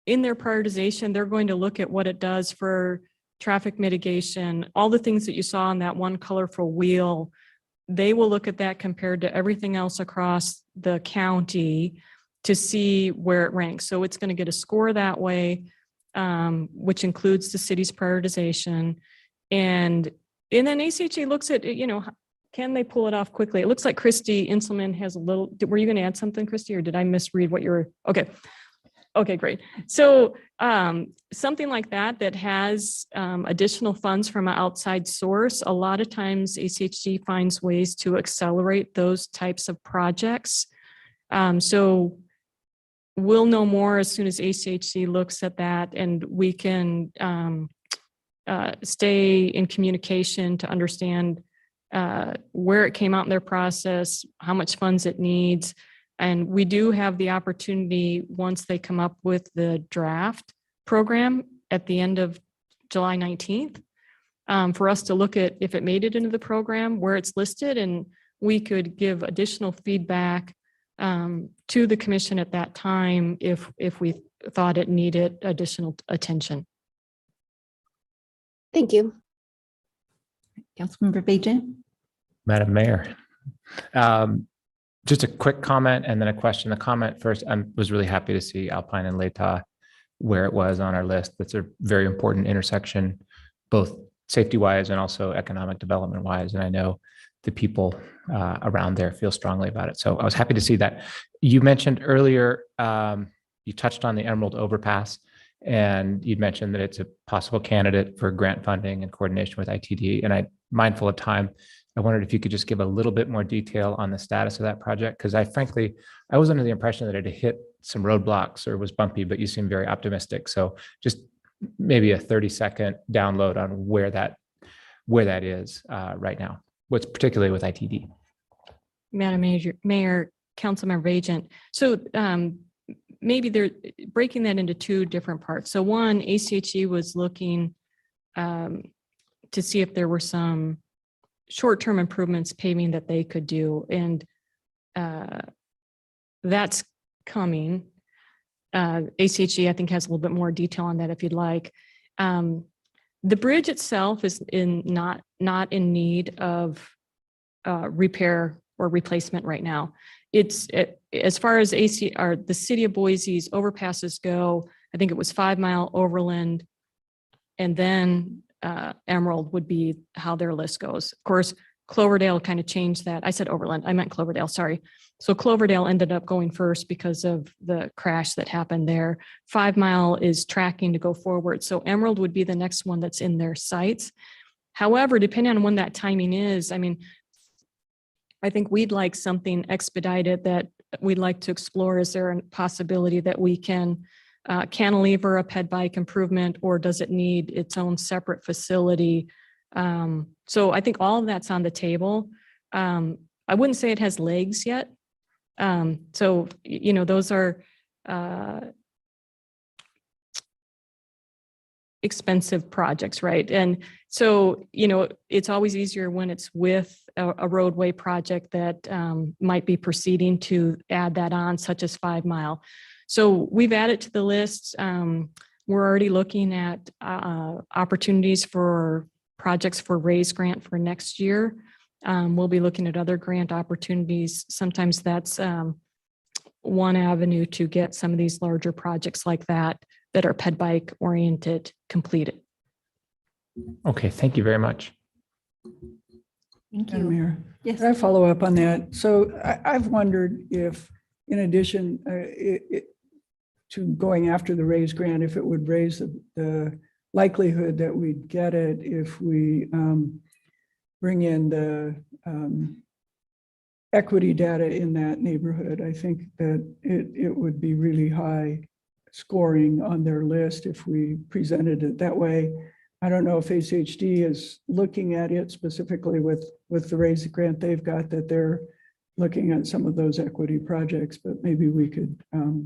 in their prioritization, they're going to look at what it does for traffic mitigation, all the things that you saw on that one colorful wheel. they will look at that compared to everything else across the county to see where it ranks. So it's going to get a score that way, which includes the city's prioritization. And then ACHA looks at, can they pull it off quickly? It looks like Christy Inselman has a little, were you going to add something, Christy, or did I misread what you were? Okay. Okay, great. So something like that has additional funds from an outside source. A lot of times ACHG finds ways to accelerate those types of projects. So we'll know more as soon as ACHG looks at that, and we can stay in communication to understand where it came out in their process, how much funds it needs. And we do have the opportunity, once they come up with the draft program at the end of July 19th, for us to look at if it made it into the program, where it's listed, and we could give additional feedback to the commission at that time if we thought it needed additional attention. Thank you. Councilmember Bajent. Madam Mayor. Just a quick comment and then a question. The comment first, I was really happy to see Alpine and Latah where it was on our list. That's a very important intersection, both safety-wise and also economic development-wise. And I know the people around there feel strongly about it. So I was happy to see that. You mentioned earlier, you touched on the Emerald Overpass, and you'd mentioned that it's a possible candidate for grant funding in coordination with ITD. And I'm mindful of time, I wondered if you could just give a little bit more detail on the status of that project, because I was under the impression that it had hit some roadblocks or was bumpy, but you seem very optimistic. So just maybe a 30-second download on where that is right now, what's particularly with ITD. Madam Mayor, Councilmember Agent. So maybe they're breaking that into two different parts. So one, ACHE was looking to see if there were some short-term improvements paving that they could do. And that's coming. ACHE, I think, has a little bit more detail on that if you'd like. The bridge itself is not in need of repair or replacement right now. As far as the city of Boise's overpasses go, I think it was 5 Mile, Overland, and then Emerald would be how their list goes. Of course, Cloverdale kind of changed that. I said Overland, I meant Cloverdale, sorry. So Cloverdale ended up going first because of the crash that happened there. 5 Mile is tracking to go forward. So Emerald would be the next one that's in their sights. However, depending on when that timing is, I mean, I think we'd like something expedited that we'd like to explore. Is there a possibility that we can cantilever a ped bike improvement, or does it need its own separate facility? So I think all of that's on the table. I wouldn't say it has legs yet. So, those are expensive projects, right? And so, it's always easier when it's with a roadway project that might be proceeding to add that on, such as 5 Mile. So we've added to the list. We're already looking at opportunities for projects for RAISE grant for next year. We'll be looking at other grant opportunities. Sometimes that's one avenue to get some of these larger projects like that are ped bike oriented completed. Okay, thank you very much. Thank Madam you. Mayor, Yes. could I follow up on that? So I've wondered if, in addition to going after the RAISE grant, if it would raise the likelihood that we'd get it if we bring in the equity data in that neighborhood. I think that it would be really high scoring on their list if we presented it that way. I don't know if ACHD is looking at it specifically with the RAISE grant they've got, that they're looking at some of those equity projects, but maybe we could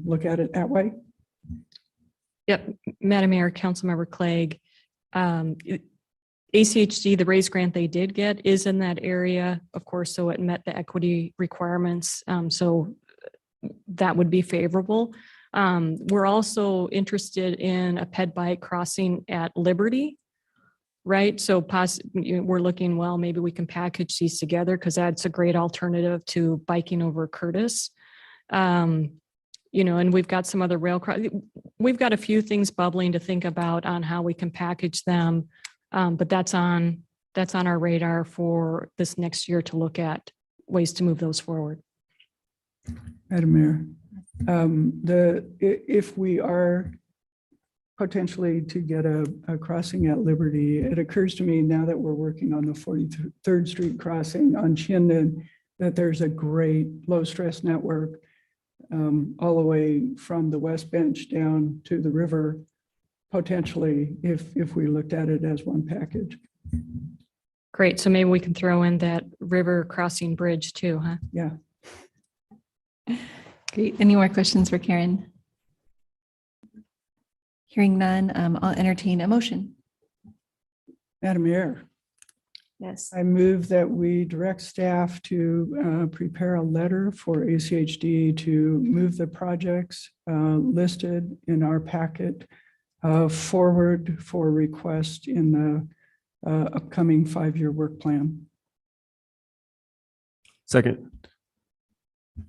look at it that way. Yep, Madam Mayor, Councilmember Clegg, ACHD, the RAISE grant they did get is in that area, of course, so it met the equity requirements. So that would be favorable. We're also interested in a ped bike crossing at Liberty. right? So we're looking, well, maybe we can package these together because that's a great alternative to biking over Curtis. And we've got some other we've got a few things bubbling to think about on how we can package them. But that's on our radar for this next year to look at ways to move those forward. Madam Mayor, if we are potentially to get a crossing at Liberty, it occurs to me now that we're working on the 43rd Street crossing on Chinden, that there's a great low stress network all the way from the West Bench down to the river, potentially, if we looked at it as one package. Great. So maybe we can throw in that river crossing bridge too, huh? Yeah. Great. Any more questions for Karen? Hearing none, I'll entertain a motion. Madam Mayor, Yes. I move that we direct staff to prepare a letter for ACHD to move the projects listed in our packet forward for request in the upcoming 5-year work plan. Second,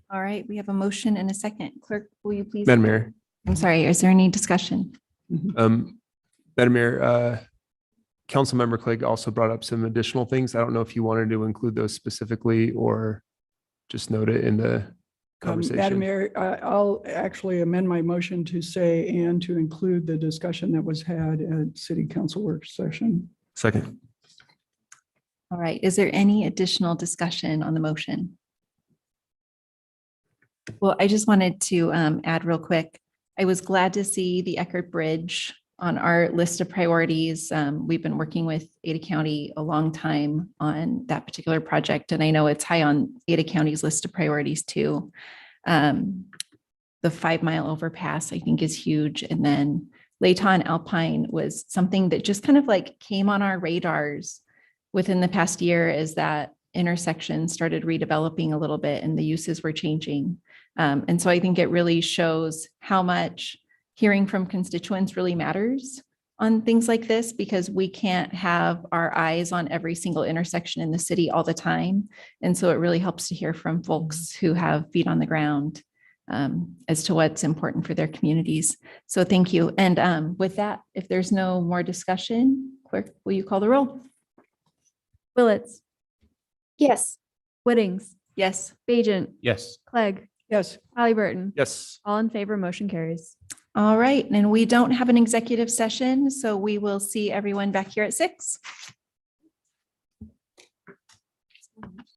All right, we have a motion and a second. Clerk, will you please? Madam Mayor. I'm sorry, is there any discussion? Madam Mayor, Councilmember Clegg also brought up some additional things. I don't know if you wanted to include those specifically or just note it in the conversation. Madam Mayor, I'll actually amend my motion to say and to include the discussion that was had at City Council work session. Second. All right, is there any additional discussion on the motion? Well, I just wanted to add real quick. I was glad to see the Eckerd Bridge on our list of priorities. We've been working with Ada County a long time on that particular project, and I know it's high on Ada County's list of priorities too. The 5-mile overpass, I think, is huge. And then Layton Alpine was something that just kind of like came on our radars within the past year as that intersection started redeveloping a little bit and the uses were changing. And so I think it really shows how much hearing from constituents really matters on things like this, because we can't have our eyes on every single intersection in the city all the time. And so it really helps to hear from folks who have feet on the ground as to what's important for their communities. So thank you. And with that, if there's no more discussion, clerk, will you call the roll? Willetts, Yes. Whittings, Yes. Bajent, Yes. Clegg, Yes. Halliburton. Yes. All in favor, motion carries. All right. And we don't have an executive session, so we will see everyone back here at 6.